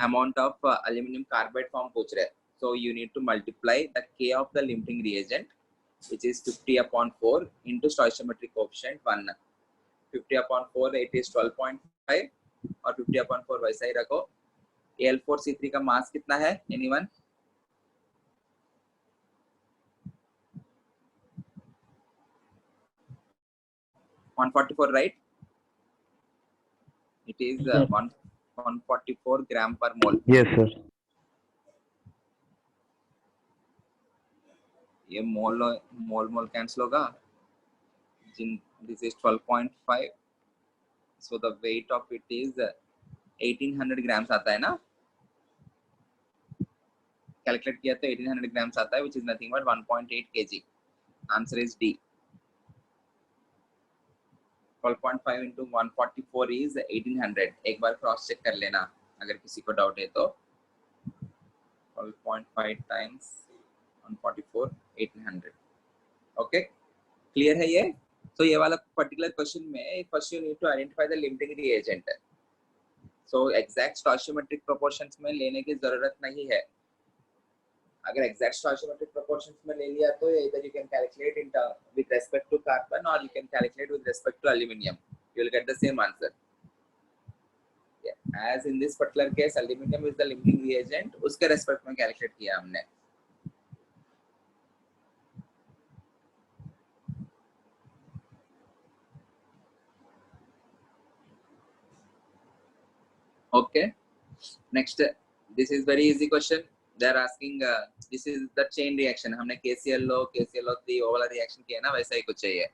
Amount of aluminum carbide form पूछ रहे. So you need to multiply the K of the limiting reagent, which is 50/4 into stoichiometric coefficient 1. 50/4 it is 12.5 और 50/4 वैसा ही रखो. Al4C3 का मास कितना है? Anyone? (144), right? It is 144 gram per mole. Yes, sir. ये मोल cancel होगा. This is 12.5. So the weight of it is 1800 grams आता है ना. Calculate किया तो 1800 grams आता है, which is nothing but 1.8 kg. Answer is D. 12.5 into 144 is 1800. एक बार क्रॉस चेक कर लेना अगर किसी को डाउट है तो. 12.5 times 144, 1800. Okay, clear है ये? So ये वाला particular question में first you need to identify the limiting reagent. So exact stoichiometric proportions में लेने की जरूरत नहीं है. अगर exact stoichiometric proportions में ले लिया तो either you can calculate in with respect to carbon or you can calculate with respect to aluminium. You will get the same answer. Yeah. As in this particular case, aluminium is the limiting reagent. उसके respect में calculate किया हमने. Okay. Next, this is very easy question. They are asking, this is the chain reaction. हमने KClO3 वो वाला reaction किया ना, वैसा ही कुछ चाहिए.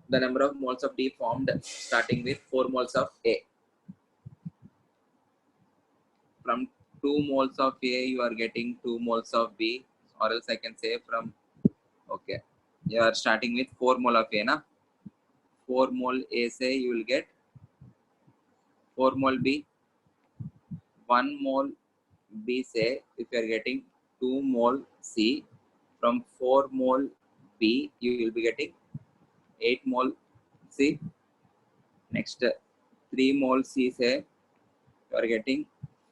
The number of moles of D formed starting with 4 moles of A. From 2 moles of A, you are getting 2 moles of B, or else I can say from, okay, you are starting with 4 mole of A, na? 4 mole A say you will get 4 mole B. 1 mole B say if you are getting 2 mole C. From 4 mole B, you will be getting 8 mole C. Next, 3 mole C say you are getting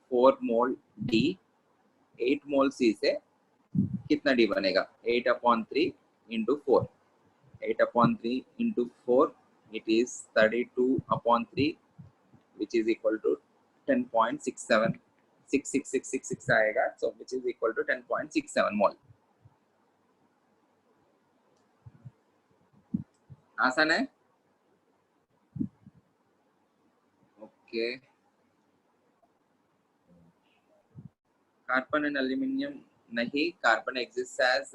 4 mole D. 8 mole C से कितना D बनेगा? 8/3 into 4. 8/3 into 4 it is 32/3, which is equal to 10.67, 66666 आएगा, so which is equal to 10.67 mole. आसान है? Okay. Carbon and aluminium नहीं, carbon exists as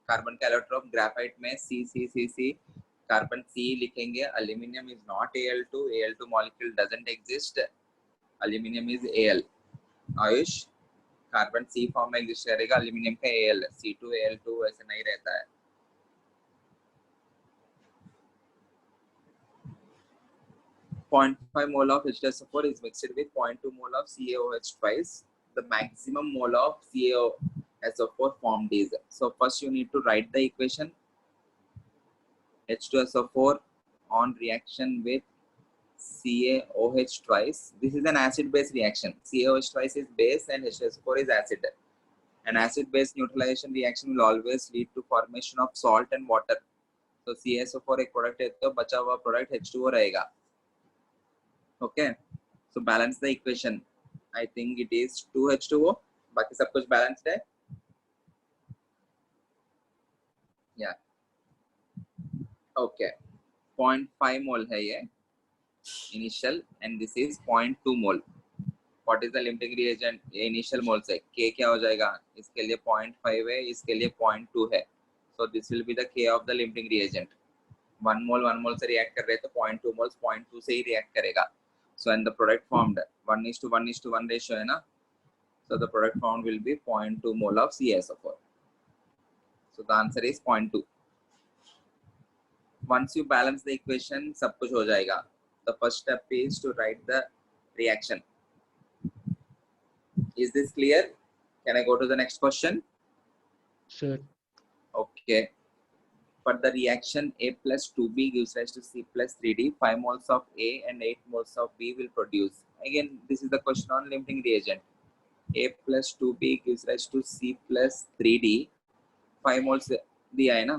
carbon caloritrope. Graphite में C, carbon C लिखेंगे. Aluminium is not Al2. Al2 molecule doesn't exist. Aluminium is Al. Ayush, carbon C form में exist करेगा, aluminium का Al, C2 Al2 ऐसे नहीं रहता है. .5 mole of H2SO4 is mixed with 0.2 mole of CaOH twice. The maximum mole of CaSO4 formed is. So first you need to write the equation. H2SO4 on reaction with CaOH twice. This is an acid-base reaction. CaOH twice is base and H2SO4 is acid. An acid-base neutralization reaction will always lead to formation of salt and water. So CaSO4 एक product है तो बचा हुआ product H2O रहेगा. Okay, so balance the equation. I think it is 2H2O. बाकी सब कुछ balanced है. Yeah. Okay. 0.5 mole है ये initial and this is 0.2 mole. What is the limiting reagent? ये initial mole से K क्या हो जाएगा? इसके लिए 0.5 है, इसके लिए 0.2 है. So this will be the K of the limiting reagent. 1 mole से react कर रहे तो 0.2 moles 0.2 से ही react करेगा. So and the product formed 1:1:1 ratio है ना, so the product formed will be 0.2 mole of CaSO4. So the answer is 0.2. Once you balance the equation, सब कुछ हो जाएगा. The first step is to write the reaction. Is this clear? Can I go to the next question? Sure. Okay. For the reaction A plus 2B gives rise to C plus 3D, 5 moles of A and 8 moles of B will produce. Again, this is the question on limiting reagent. A plus 2B gives rise to C plus 3D, 5 moles दिया है ना.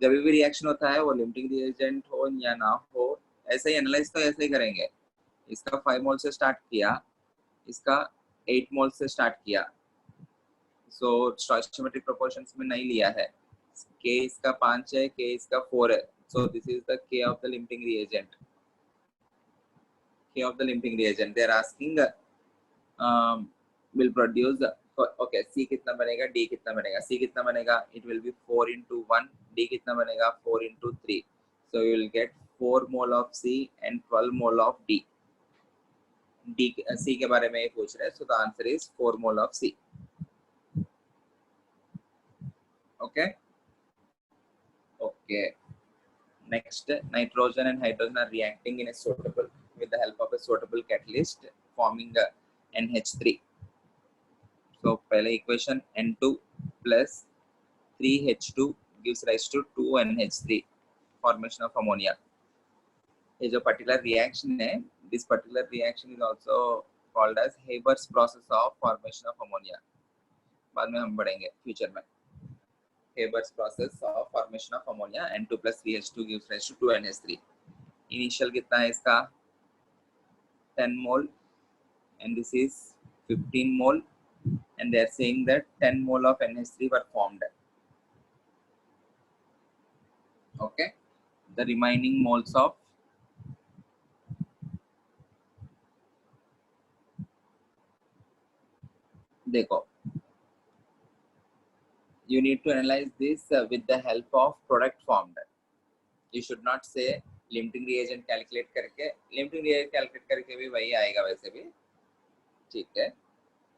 जब भी reaction होता है वो limiting reagent हो या ना हो, ऐसे ही एनालाइज तो ऐसे ही करेंगे. इसका 5 मोल से स्टार्ट किया, इसका 8 मोल से स्टार्ट किया. सो स्टोइचियोमेट्रिक प्रोपोर्शंस में नहीं लिया है. K इसका 5 है, K इसका 4 है. So this is the K of the limiting reagent. K of the limiting reagent. They are asking will produce. Okay, C कितना बनेगा, D कितना बनेगा. C कितना बनेगा? It will be 4 into 1. D कितना बनेगा? 4 into 3. So you will get 4 mole of C and 12 mole of D. C के बारे में ये पूछ रहे हैं. So the answer is 4 mole of C. Okay. Okay. Next, nitrogen and hydrogen are reacting in a suitable with the help of a suitable catalyst, forming NH3. So, पहले equation N2 plus 3H2 gives rise to 2NH3, formation of ammonia. ये जो particular reaction है, this particular reaction is also called as Haber's process of formation of ammonia. बाद में हम बढ़ेंगे future में. Haber's process of formation of ammonia. N2 plus 3H2 gives rise to 2NH3. Initial कितना है इसका? 10 mole and this is 15 mole and they are saying that 10 mole of NH3 were formed. Okay, the remaining moles of देखो, you need to analyze this with the help of product formed. You should not say limiting reagent calculate करके, limiting reagent calculate करके भी वही आएगा वैसे भी, ठीक है.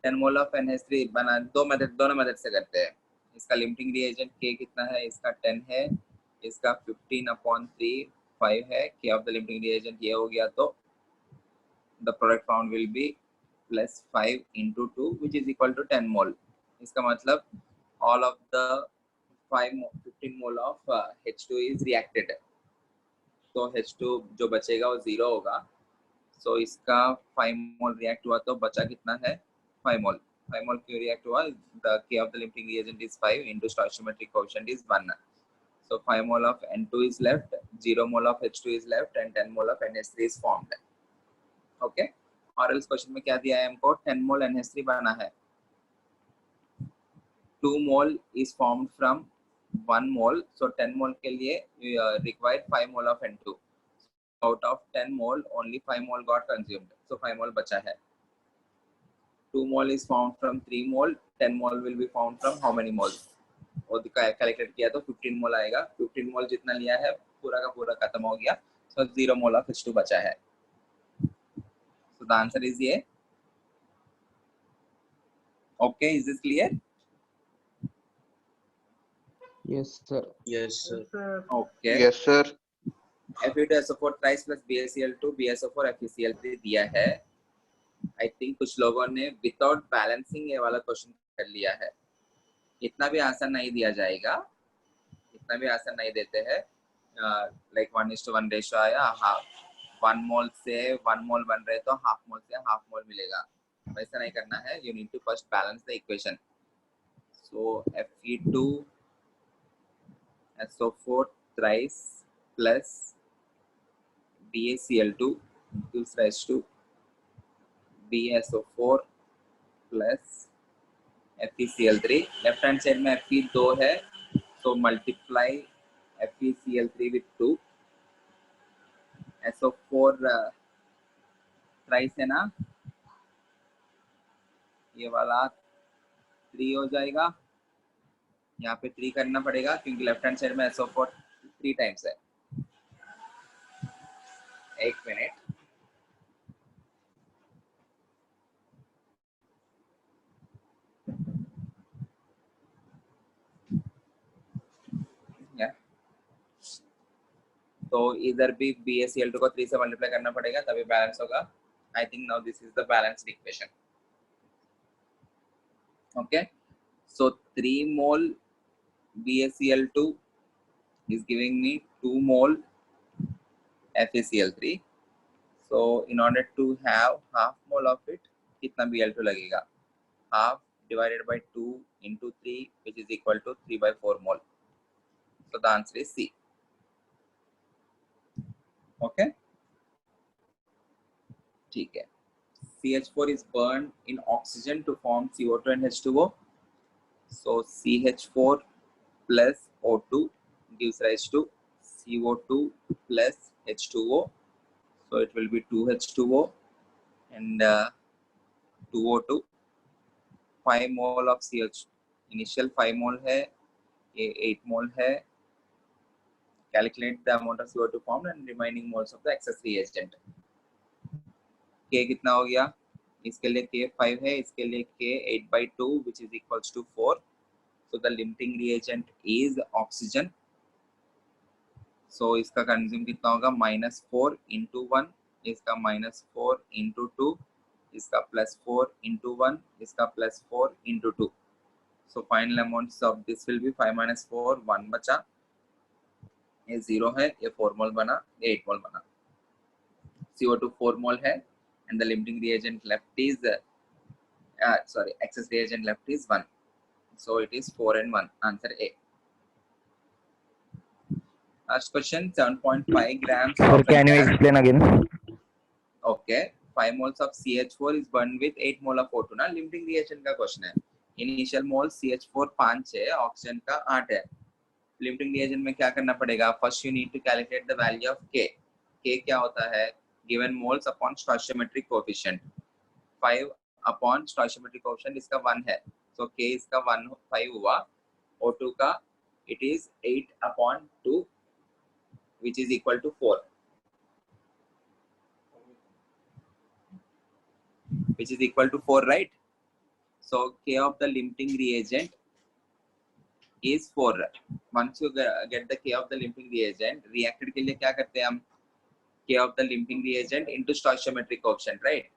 10 mole of NH3 बना दोनों मेथड से करते हैं. इसका limiting reagent K कितना है? इसका 10 है, इसका 15/3 5 है. K of the limiting reagent ये हो गया तो the product found will be plus 5 into 2 which is equal to 10 mole. इसका मतलब all of the 15 mole of H2 is reacted. तो H2 जो बचेगा वो 0 होगा. So इसका 5 mole react हुआ तो बचा कितना है? 5 mole. 5 mole क्यों react हुआ? The K of the limiting reagent is 5 into stoichiometric coefficient is 1. So 5 mole of N2 is left, 0 mole of H2 is left, and 10 mole of NH3 is formed. Okay. और इस question में क्या दिया है हमको? 10 मोल NH3 बना है. 2 मोल is formed from 1 mole. So 10 मोल के लिए required 5 mole of N2. Out of 10 mole, only 5 mole got consumed. So 5 mole बचा है. 2 mole is formed from 3 mole. 10 mole will be formed from how many moles? और calculate किया तो 15 मोल आएगा. 15 मोल जितना लिया है पूरा का पूरा खत्म हो गया. So 0 मोल of H2 बचा है. So the answer is A. Okay, is this clear? Yes, sir. Yes, sir. Okay. Yes, sir. Fe2SO4 thrice plus BaCl2 BSO4 FeCl3 दिया है. I think कुछ लोगों ने विदाउट बैलेंसिंग ये वाला क्वेश्चन कर लिया है. इतना भी आसान नहीं दिया जाएगा. इतना भी आसान नहीं देते हैं. लाइक 1:1 रेशियो आया. 1 मोल से 1 मोल बन रहे तो हाफ मोल से हाफ मोल मिलेगा. वैसा नहीं करना है. You need to first balance the equation. So Fe2SO4 thrice plus BaCl2 gives rise to BSO4 plus FeCl3. Left hand side में Fe 2 है, so multiply FeCl3 with 2. SO4 thrice है ना, ये वाला 3 हो जाएगा. यहाँ पे 3 करना पड़ेगा क्योंकि लेफ्ट हैंड साइड में SO4 3 टाइम्स है. एक मिनट. तो इधर भी BaCl2 को 3 से मल्टीप्लाई करना पड़ेगा तभी बैलेंस होगा. I think now this is the balanced equation. Okay. So 3 mole BaCl2 is giving me 2 mole FeCl3. So in order to have half mole of it, कितना Bl2 लगेगा? Half divided by 2 into 3, which is equal to 3/4 mole. So the answer is C. Okay. ठीक है. CH4 is burned in oxygen to form CO2 and H2O. So CH4 plus O2 gives rise to CO2 plus H2O. So it will be 2H2O and 2O2. 5 mole of CH. Initial 5 mole है, ये 8 mole है. Calculate the amount of CO2 formed and remaining moles of the excess reagent. K कितना हो गया? इसके लिए K 5 है, इसके लिए K 8/2 which is equals to 4. So the limiting reagent is oxygen. So इसका कंज्यूम कितना होगा? -4 into 1, इसका -4 into 2, इसका +4 into 1, इसका +4 into 2. So final amounts of this will be 5 - 4, 1 बचा. ये 0 है, ये 4 मोल बना, ये 8 मोल बना. CO2 4 मोल है and the limiting reagent left is excess reagent left is 1. So it is 4 and 1. Answer A. Last question, 7.5 grams. Sir, can you explain again? Okay. 5 moles of CH4 is burned with 8 mole of O2 ना. Limiting reagent का question है. Initial mole CH4 5 है, oxygen का 8 है. Limiting reagent में क्या करना पड़ेगा? First you need to calculate the value of K. K क्या होता है? Given moles upon stoichiometric coefficient. 5 upon stoichiometric coefficient इसका 1 है. So K इसका 5 हुआ. O2 का it is 8/2 which is equal to 4. Which is equal to 4, right? So K of the limiting reagent is 4. Once you get the K of the limiting reagent, reacted के लिए क्या करते हैं हम? K of the limiting reagent into stoichiometric coefficient, right?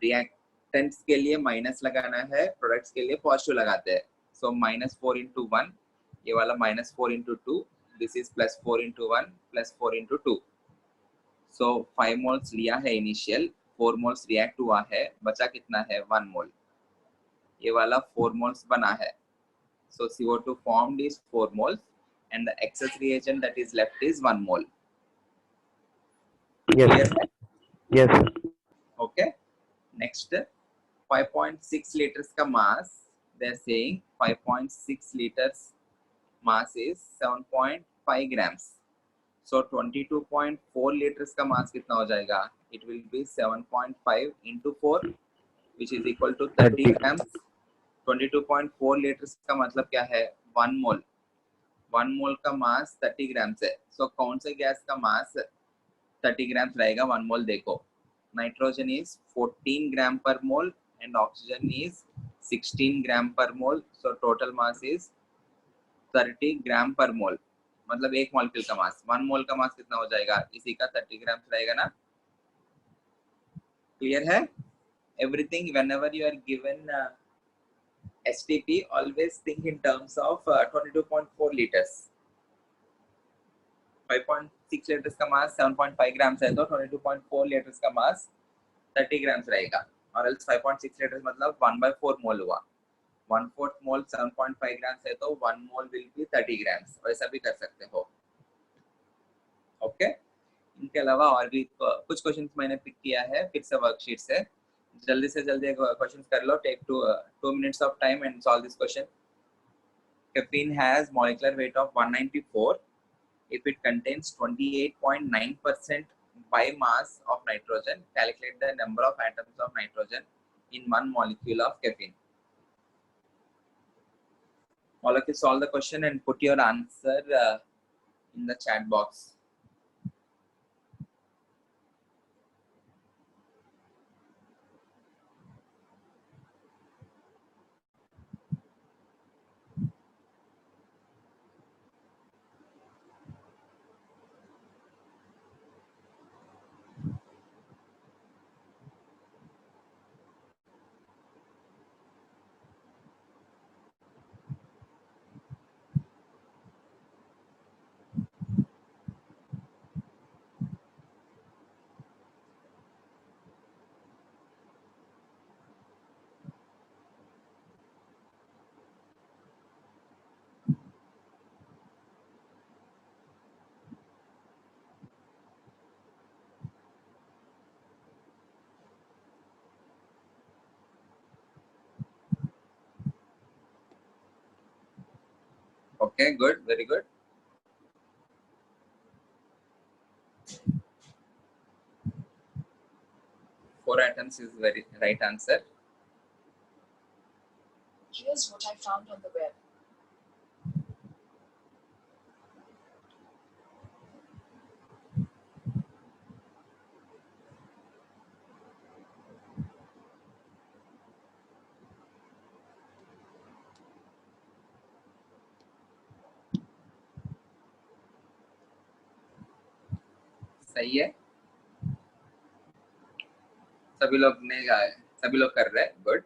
Reactants के लिए minus लगाना है, प्रोडक्ट्स के लिए पॉजिटिव लगाते हैं. So -4 into 1, ये वाला -4 into 2, this is +4 into 1, +4 into 2. So 5 moles लिया है इनिशियल, 4 moles रिएक्ट हुआ है, बचा कितना है? 1 मोल. ये वाला 4 moles बना है. So CO2 formed is 4 moles and the excess reagent that is left is 1 mole. Yes. Clear? Yes, sir. Okay. Next, 5.6 liters का mass. They are saying 5.6 liters mass is 7.5 grams. So 22.4 liters का mass कितना हो जाएगा? It will be 7.5 into 4, which is equal to 30 grams. 22.4 liters का मतलब क्या है? 1 mole. 1 mole का मास 30 ग्राम्स है. So कौन से गैस का मास 30 ग्राम्स रहेगा 1 mole? देखो, नाइट्रोजन is 14 ग्राम पर मोल and oxygen is 16 ग्राम पर मोल. So total mass is 30 ग्राम पर मोल. मतलब एक मॉलिक्यूल का मास. 1 मोल का मास कितना हो जाएगा? इसी का 30 ग्राम्स रहेगा ना. क्लियर है? Everything whenever you are given STP, always think in terms of 22.4 liters. 5.6 liters का मास 7.5 ग्राम्स है, तो 22.4 liters का मास 30 ग्राम्स रहेगा. और else 5.6 liters मतलब 1/4 मोल हुआ. 1/4 मोल 7.5 ग्राम्स है, तो 1 मोल will be 30 ग्राम्स. वैसा भी कर सकते हो. ओके. इनके अलावा और भी कुछ क्वेश्चंस मैंने पिक किया है फिर से वर्कशीट से. जल्दी से जल्दी क्वेश्चंस कर लो. Take 2 minutes of time and solve this question. Caffeine has molecular weight of 194 if it contains 28.9% by mass of nitrogen. Calculate the number of atoms of nitrogen in 1 molecule of caffeine. All of you solve the question and put your answer in the chat box. Okay, good, very good. Four atoms is very right answer. Here's what I found on the web. सही है. सभी लोग कर रहे हैं. Good.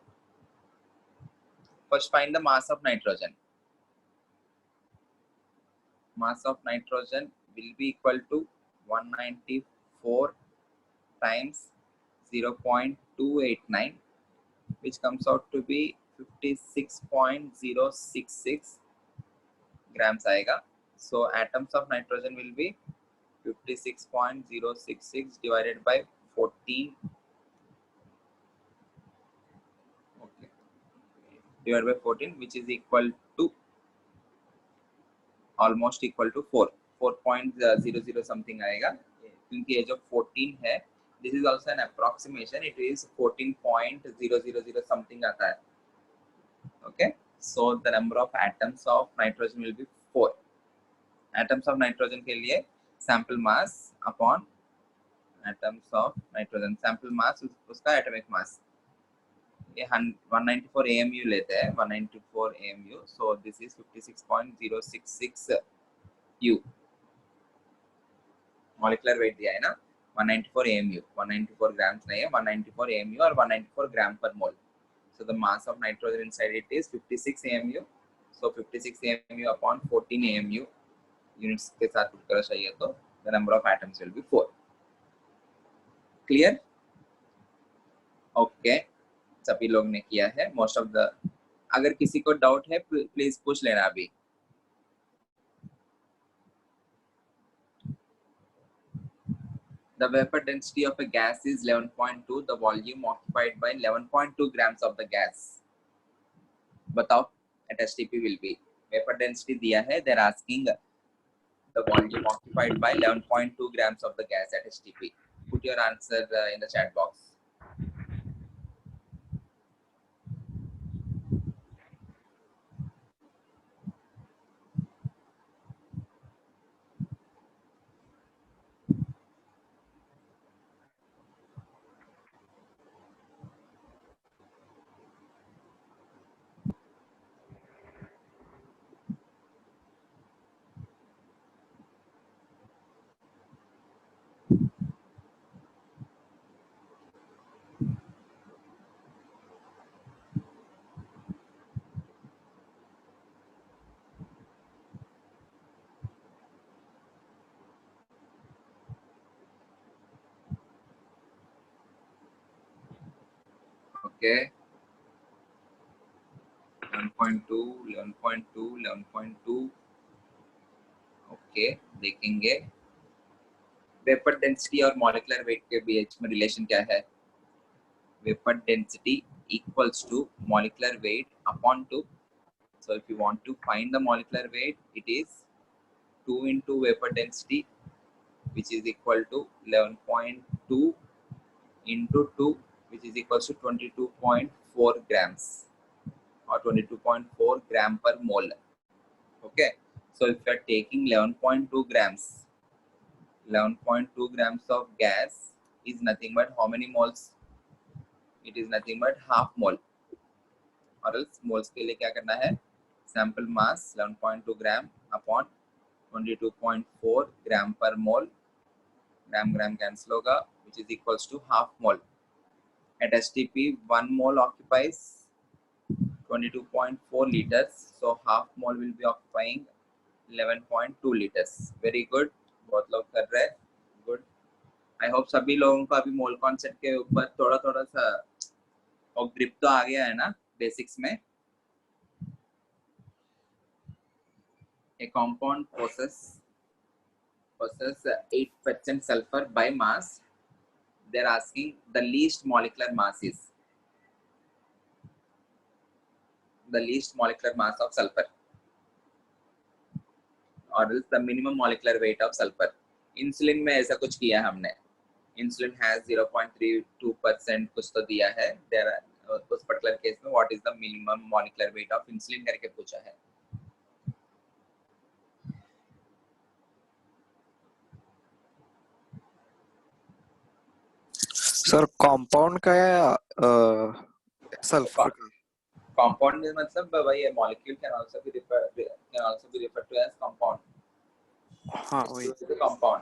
First find the mass of nitrogen. Mass of nitrogen will be equal to 194 times 0.289, which comes out to be 56.066 grams आएगा. So atoms of nitrogen will be 56.066 divided by 14. Okay. Divided by 14, which is equal to almost equal to 4.00 something आएगा. क्योंकि age of 14 है. This is also an approximation. It is 14.000 something आता है. Okay. So the number of atoms of nitrogen will be 4. Atoms of nitrogen के लिए sample mass upon atoms of nitrogen. Sample mass उसका atomic mass. ये 194 AMU लेते हैं. 194 AMU. So this is 56.066 U. Molecular weight दिया है ना. 194 AMU. 194 grams नहीं है. 194 AMU और 194 gram per mole. So the mass of nitrogen inside it is 56 AMU. So 56 AMU upon 14 AMU units के साथ put करो चाहिए तो the number of atoms will be 4. Clear? Okay. सभी लोग ने किया है. Most of the. अगर किसी को डाउट है प्लीज पूछ लेना अभी. The vapor density of a gas is 11.2. The volume occupied by 11.2 grams of the gas. बताओ at STP will be. Vapor density दिया है. They're asking the volume occupied by 11.2 grams of the gas at STP. Put your answer in the chat box. Okay. 11.2, 11.2, 11.2. Okay देखेंगे vapour density और molecular weight के बीच में relation क्या है. Vapour density equals to molecular weight upon 2. So if you want to find the molecular weight, it is 2 into vapor density, which is equal to 11.2 into 2, which is equals to 22.4 grams or 22.4 gram per mole. Okay, so if you are taking 11.2 grams, 11.2 grams of gas is nothing but how many moles? It is nothing but half mole. और else moles के लिए क्या करना है? Sample mass 11.2 gram upon 22.4 gram per mole. Gram cancel होगा, which is equals to half mole. At STP, 1 mole occupies 22.4 liters. So half mole will be occupying 11.2 liters. Very good. बहुत लोग कर रहे हैं. Good. I hope सभी लोगों को अभी मोल कॉन्सेप्ट के ऊपर थोड़ा सा और ग्रिप तो आ गया है ना बेसिक्स में. A compound possesses 8% sulfur by mass. They're asking the least molecular mass is. The least molecular mass of sulfur. Or else the minimum molecular weight of sulfur. Insulin में ऐसा कुछ किया हमने. Insulin has 0.32% कुछ तो दिया है. There उस पर्टिकुलर केस में what is the minimum molecular weight of insulin करके पूछा है. सर कंपाउंड का या सल्फर का? कंपाउंड मतलब वही है. Molecule can also be referred to as compound. हाँ वही. कंपाउंड.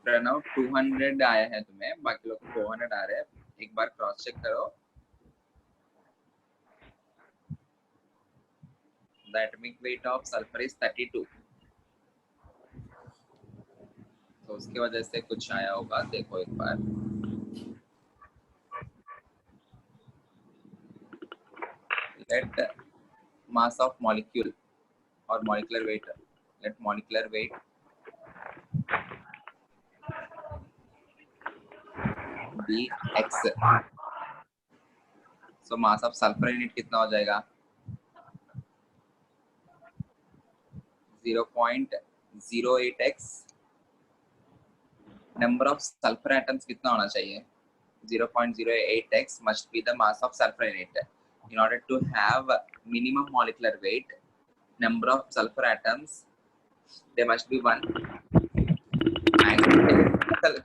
प्रणव 200 आया है तुम्हें, बाकी लोग 400 आ रहे हैं. एक बार क्रॉस चेक करो. The atomic weight of sulfur is 32. तो उसकी वजह से कुछ आया होगा. देखो एक बार. let mass of molecule or molecular weight, let molecular weight be x. So mass of sulfur unit कितना हो जाएगा 0.08x. number of sulfur atoms कितना होना चाहिए 0.08x must be the mass of sulfur unit. In order to have minimum molecular weight, number of sulfur atoms there must be one.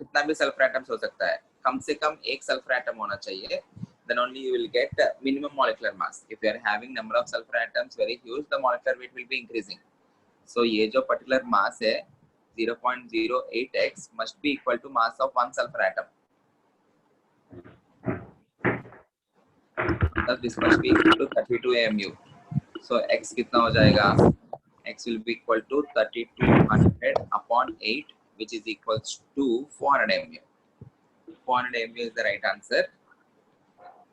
कितना भी sulfur atoms हो सकता है, कम से कम एक sulfur atom होना चाहिए, then only you will get minimum molecular mass. If you are having number of sulfur atoms very huge, the molecular weight will be increasing. So ये जो particular mass है 0.08x must be equal to mass of one sulfur atom. Thus this must be equal to 32 AMU. So x कितना हो जाएगा, x will be equal to 3200 upon 8, which is equals to 400 AMU. 400 AMU is the right answer.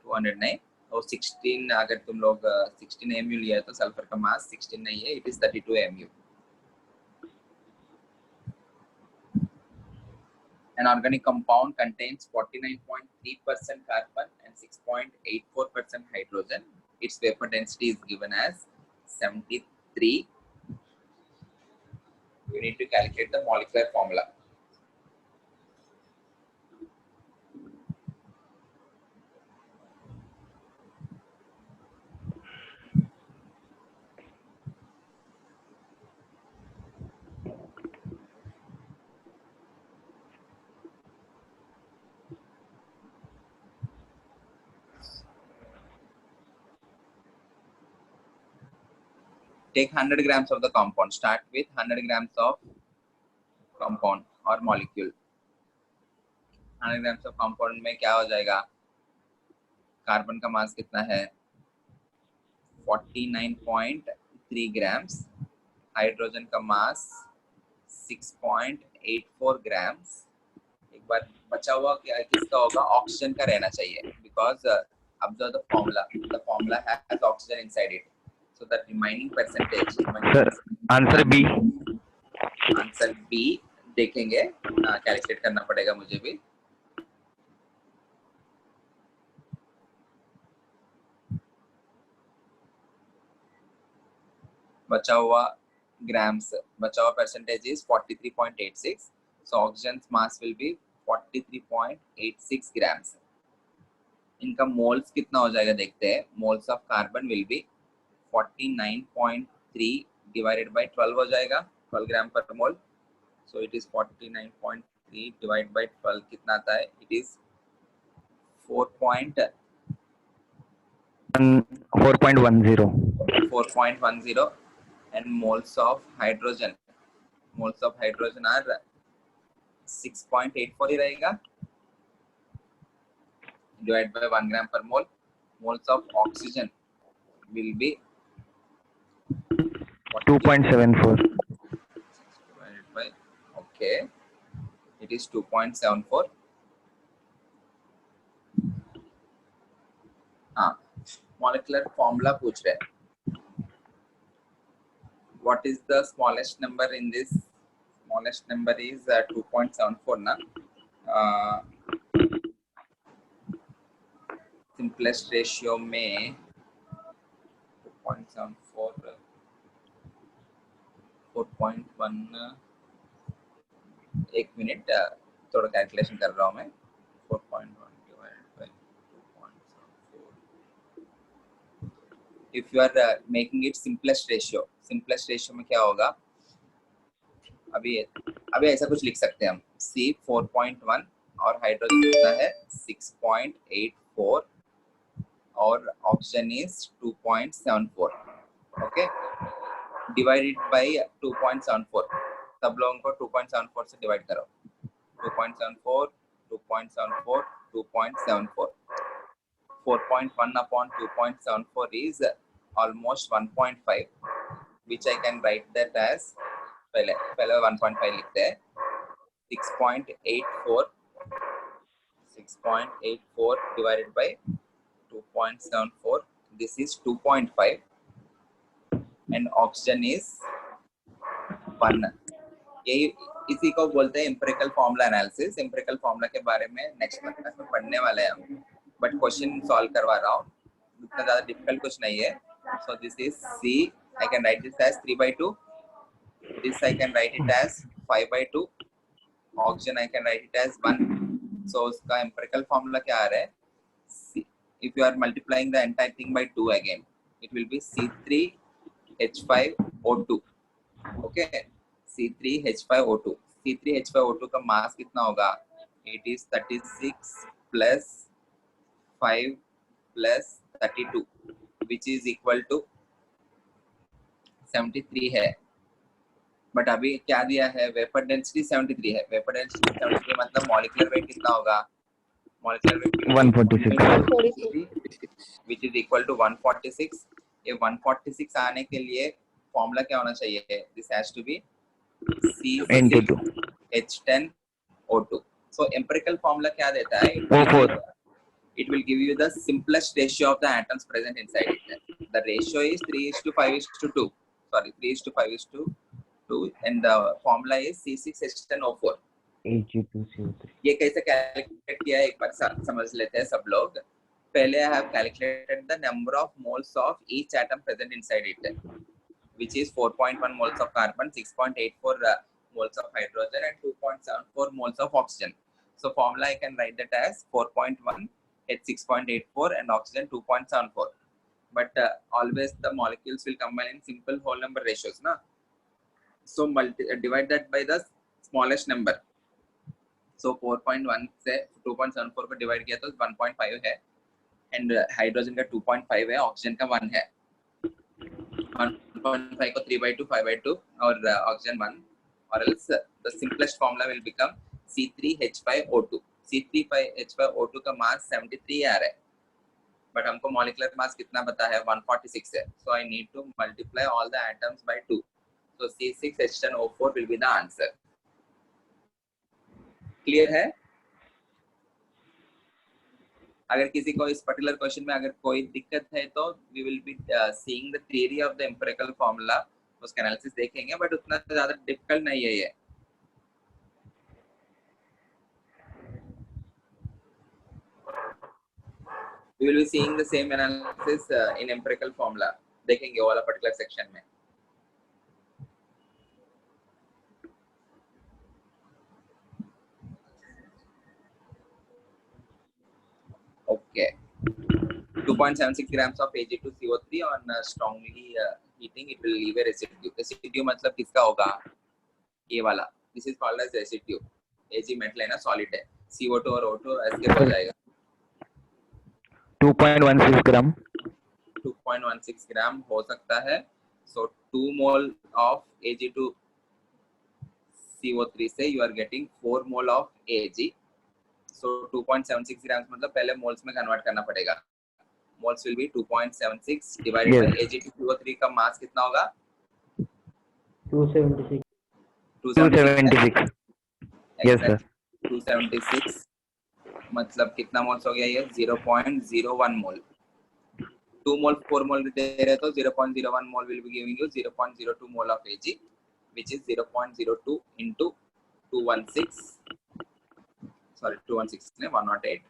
200 नहीं, और 16 अगर तुम लोग 16 AMU लिया तो सल्फर का मास 16 नहीं है, it is 32 AMU. An organic compound contains 49.3% carbon and 6.84% hydrogen. Its vapor density is given as 73. You need to calculate the molecular formula. Take 100 grams of the compound. Start with 100 grams of compound or molecule. 100 grams of compound में क्या हो जाएगा, carbon का मास कितना है 49.3 grams, hydrogen का मास 6.84 grams. एक बार बचा हुआ किसका होगा, ऑक्सीजन का रहना चाहिए, because observe the formula has oxygen inside it. So the remaining percentage. Sir, answer B. Answer B देखेंगे, कैलकुलेट करना पड़ेगा मुझे भी. बचा हुआ grams, बचा हुआ percentage is 43.86. So oxygen's mass will be 43.86 grams. इनका moles कितना हो जाएगा देखते हैं. Moles of carbon will be 49.3 divided by 12 हो जाएगा, 12 gram per mole. So it is 49.3 divided by 12 कितना आता है, it is 4.10. 4.10. And moles of hydrogen are 6.84 ही रहेगा, divided by 1 gram per mole. Moles of oxygen will be 2.74. divided by, okay, it is 2.74. हाँ, molecular formula पूछ रहे हैं. What is the smallest number in this? Smallest number is 2.74 ना. Simplest ratio में 2.74, 4.1. एक minute, थोड़ा calculation कर रहा हूँ मैं. 4.1 divided by 2.74. If you are making it simplest ratio में क्या होगा, अभी ऐसा कुछ लिख सकते हैं हम. C 4.1 और हाइड्रोजन कितना है 6.84 और oxygen is 2.74. Okay, divided by 2.74. सब लोगों को 2.74 से डिवाइड करो. 2.74, 2.74, 2.74. 4.1 upon 2.74 is almost 1.5, which I can write that as पहले 1.5 लिखते हैं. 6.84 divided by 2.74, this is 2.5 and oxygen is 1. यही इसी को बोलते हैं empirical formula analysis. Empirical formula के बारे में नेक्स्ट क्लास में पढ़ने वाले हैं हम, बट क्वेश्चन सॉल्व करवा रहा हूँ, इतना ज्यादा डिफिकल्ट कुछ नहीं है. So this is C. I can write this as 3/2. This I can write it as 5/2. Oxygen I can write it as 1. So उसका empirical formula क्या आ रहा है? If you are multiplying the entire thing by 2 again, it will be C3H5O2. Okay, C3H5O2. C3H5O2 का मास कितना होगा? It is 36 plus 5 plus 32, which is equal to 73 है. But अभी क्या दिया है? वेपर डेंसिटी 73 है. वेपर डेंसिटी 73 मतलब मॉलिक्यूलर वेट कितना होगा? Molecular weight 146 which is equal to 146. ये 146 आने के लिए फॉर्मूला क्या होना चाहिए? This has to be C6H10O2. So empirical formula क्या देता है? O4. It will give you the simplest ratio of the atoms present inside it. The ratio is 3:5:2. Sorry, 3:5:2. And the formula is C6H10O4. Ag2CO3. ये कैसे calculate किया है एक बार समझ लेते हैं सब लोग. पहले I have calculated the number of moles of each atom present inside it, which is 4.1 moles of carbon, 6.84 moles of hydrogen, and 2.74 moles of oxygen. So formula I can write that as 4.1 H 6.84 and oxygen 2.74. But always the molecules will combine in simple whole number ratios, na? So divide that by the smallest number. So 4.1 से 2.74 को divide किया तो 1.5 है, and hydrogen का 2.5 है, oxygen का 1 है. 1.5 को 3/2, 5/2 और oxygen 1, or else the simplest formula will become C3H5O2. C3H5O2 का मास 73 आ रहा है, बट हमको मॉलिक्यूलर मास कितना पता है? 146 है. So I need to multiply all the atoms by 2. So C6H10O4 will be the answer. Clear है? अगर किसी को इस पर्टिकुलर क्वेश्चन में अगर कोई दिक्कत है तो we will be seeing the theory of the empirical formula. उसका एनालिसिस देखेंगे, बट उतना ज्यादा डिफिकल्ट नहीं है ये. We will be seeing the same analysis in empirical formula. देखेंगे वाला पर्टिकुलर सेक्शन में. Okay. 2.76 grams of Ag2CO3 on strongly heating, it will leave a residue. Residue मतलब किसका होगा? ये वाला. This is called as residue. Ag metal है ना, सॉलिड है. CO2 और O2 एस्केप हो जाएगा. 2.16 ग्राम 2.16 ग्राम हो सकता है. So 2 mole of Ag2CO3 से you are getting 4 mole of Ag. So 2.76 grams मतलब पहले मोल्स में कन्वर्ट करना पड़ेगा. Moles will be 2.76 divided by Ag2CO3 का मास कितना होगा? 276. 276 yes sir. 276 मतलब कितना मोल्स हो गया ये? 0.01 मोल. 2 मोल 4 मोल दे रहे तो 0.01 मोल will be giving you 0.02 mole of Ag, which is 0.02 into 216. Sorry, 216 108,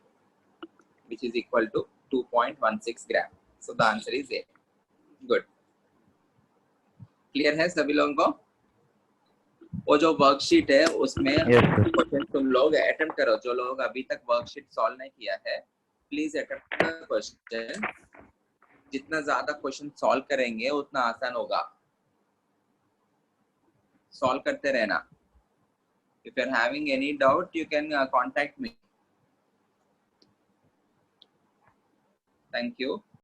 which is equal to 2.16 gram. So the answer is A. Good. Clear है सभी लोगों को? वो जो वर्कशीट है उसमें क्वेश्चन तुम लोग अटेम्प्ट करो. जो लोग अभी तक वर्कशीट सॉल्व नहीं किया है, प्लीज अटेम्प्ट द क्वेश्चन. जितना ज्यादा क्वेश्चन सॉल्व करेंगे उतना आसान होगा. सॉल्व करते रहना. If you're having any doubt, you can contact me. Thank you.